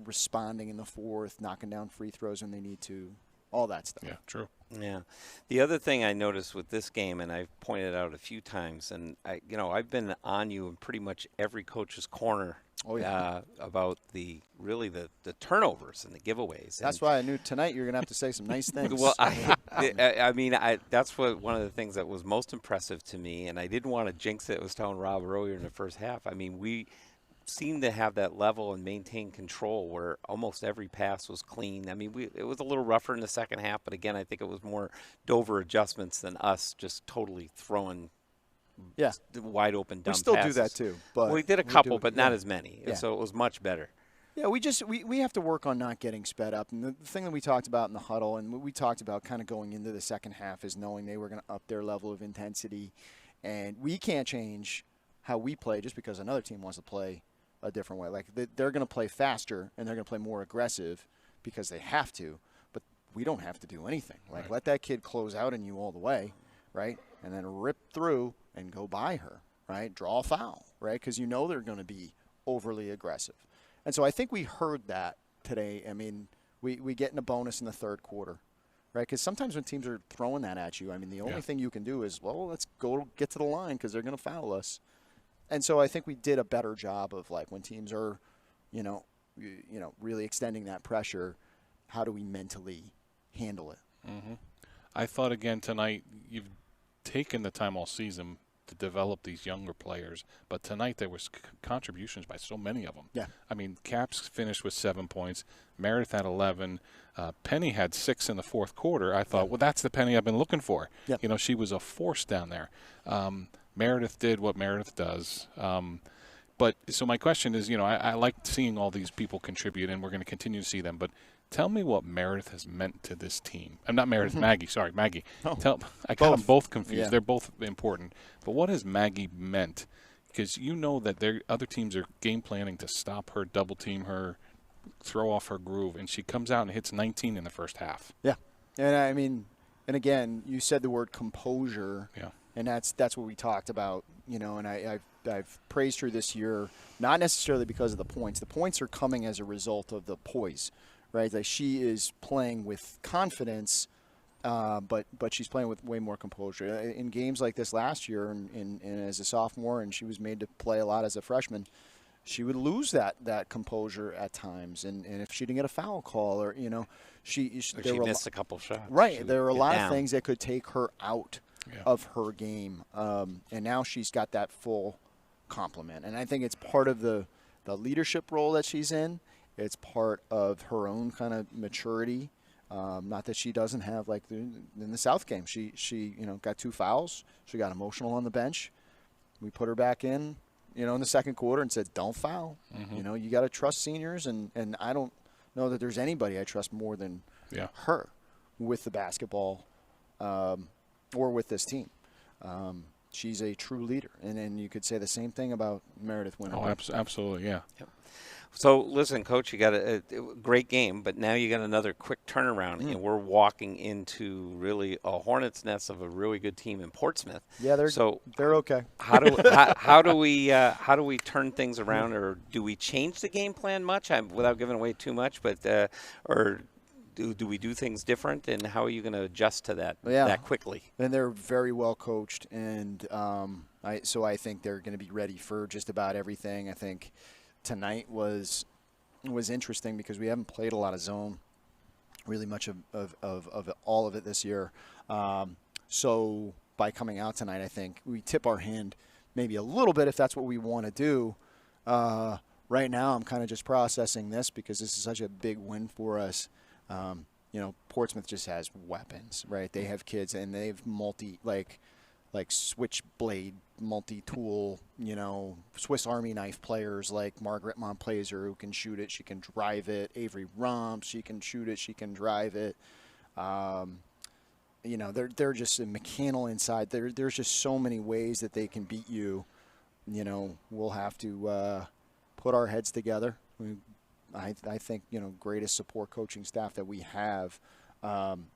N: responding in the fourth, knocking down free throws when they need to, all that stuff.
B: Yeah, true.
A: Yeah. The other thing I noticed with this game, and I've pointed out a few times, and I've been on you in pretty much every coach's corner about the turnovers and the giveaways.
N: That's why I knew tonight you're going to have to say some nice things.
A: Well, that's one of the things that was most impressive to me, and I didn't want to jinx it. I was telling Rob earlier in the first half. I mean, we seemed to have that level and maintain control where almost every pass was clean. I mean, it was a little rougher in the second half, but again, I think it was more Dover adjustments than us just totally throwing wide open dumb passes.
N: We still do that too. But
A: we did a couple, but not as many. Yeah. So it was much better.
N: Yeah, we have to work on not getting sped up. And the thing that we talked about in the huddle and what we talked about kind of going into the second half is knowing they were going to up their level of intensity. And we can't change how we play just because another team wants to play a different way. Like they're going to play faster and they're going to play more aggressive because they have to, but we don't have to do anything. Like let that kid close out on you all the way, right? And then rip through and go by her, right? Draw a foul, right? Because they're going to be overly aggressive. And so I think we heard that today. I mean, we get in a bonus in the third quarter, right? Because sometimes when teams are throwing that at you, I mean, the only thing you can do is, well, let's go get to the line because they're going to foul us. And so I think we did a better job of, like, when teams are, really extending that pressure, how do we mentally handle it?
B: Mm-hmm. I thought, again, tonight, you've taken the time all season to develop these younger players, but tonight there was contributions by so many of them.
N: Yeah.
B: I mean, Caps finished with 7 points. Meredith had 11. Penny had 6 in the fourth quarter. I thought, well, that's the Penny I've been looking for.
N: Yep.
B: She was a force down there. Meredith did what Meredith does. But so my question is, I like seeing all these people contribute, and we're going to continue to see them. But tell me what Meredith has meant to this team. I'm not Meredith, Maggie. Sorry, Maggie.
N: Oh,
B: I got them both confused.
N: Yeah.
B: They're both important. But what has Maggie meant? Because that other teams are game planning to stop her, double team her, throw off her groove, and she comes out and hits 19 in the first half.
N: Yeah. And I mean, and again, you said the word composure.
B: Yeah.
N: And that's what we talked about, and I've praised her this year, not necessarily because of the points. The points are coming as a result of the poise, right? Like she is playing with confidence, but she's playing with way more composure. In games like this last year and as a sophomore, and she was made to play a lot as a freshman, she would lose that composure at times. And if she didn't get a foul call or, she
A: missed a couple shots.
N: Right. There were a lot of things that could take her out of her game, and now she's got that full complement. And I think it's part of the leadership role that she's in. It's part of her own kind of maturity. Not that she doesn't have, like in the South game, she got 2 fouls. She got emotional on the bench. We put her back in, in the second quarter and said, don't foul.
B: Mm-hmm.
N: You got to trust seniors, and I don't know that there's anybody I trust more than her with the basketball. Or with this team. She's a true leader. And then you could say the same thing about Meredith Winter.
B: Oh, absolutely, yeah.
A: Yep. So, listen, Coach, you got a great game, but now you got another quick turnaround, and we're walking into really a hornet's nest of a really good team in Portsmouth.
N: Yeah, they're okay.
A: How do we turn things around, or do we change the game plan much? Without giving away too much, but or do we do things different, and how are you going to adjust to that that quickly?
N: And they're very well coached, and so I think they're going to be ready for just about everything. I think tonight was interesting because we haven't played a lot of zone really much of all of it this year. So by coming out tonight, I think we tip our hand maybe a little bit if that's what we want to do. Right now, I'm kind of just processing this because this is such a big win for us. Portsmouth just has weapons, right? They have kids and they've like switchblade, multi-tool, Swiss Army knife players like Margaret Montplaisir who can shoot it, she can drive it. Avery Rump, she can shoot it, she can drive it. They're just a mechanical inside. There's just so many ways that they can beat you. We'll have to put our heads together. I think greatest support coaching staff that we have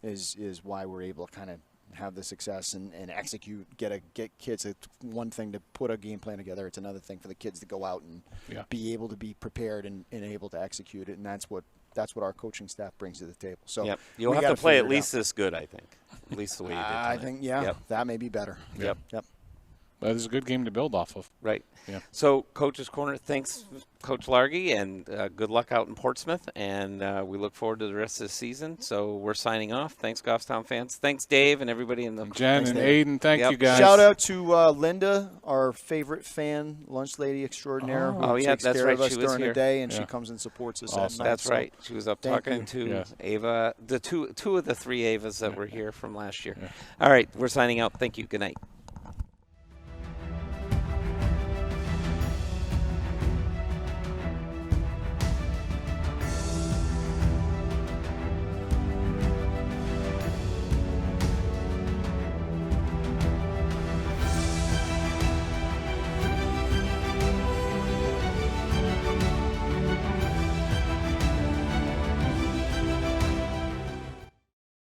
N: is why we're able to kind of have the success and execute, get kids. It's one thing to put a game plan together. It's another thing for the kids to go out and be able to be prepared and able to execute it. And that's what our coaching staff brings to the table. So
A: you'll have to play at least this good, I think. At least the way you did tonight.
N: I think, that may be better.
B: Yep. That is a good game to build off of.
A: Right.
B: Yeah.
A: So, Coach's Corner, thanks, Coach Largy, and good luck out in Portsmouth. And we look forward to the rest of the season. So, we're signing off. Thanks, Goffstown fans. Thanks, Dave, and everybody in the
B: Jen and Aiden, thank you guys.
N: Shout out to Linda, our favorite fan, lunch lady extraordinaire, who takes care of us during the day, and she comes and supports us at night.
A: That's right. She was up talking to Ava, the two of the three Avas that were here from last year. All right, we're signing out. Thank you. Good night.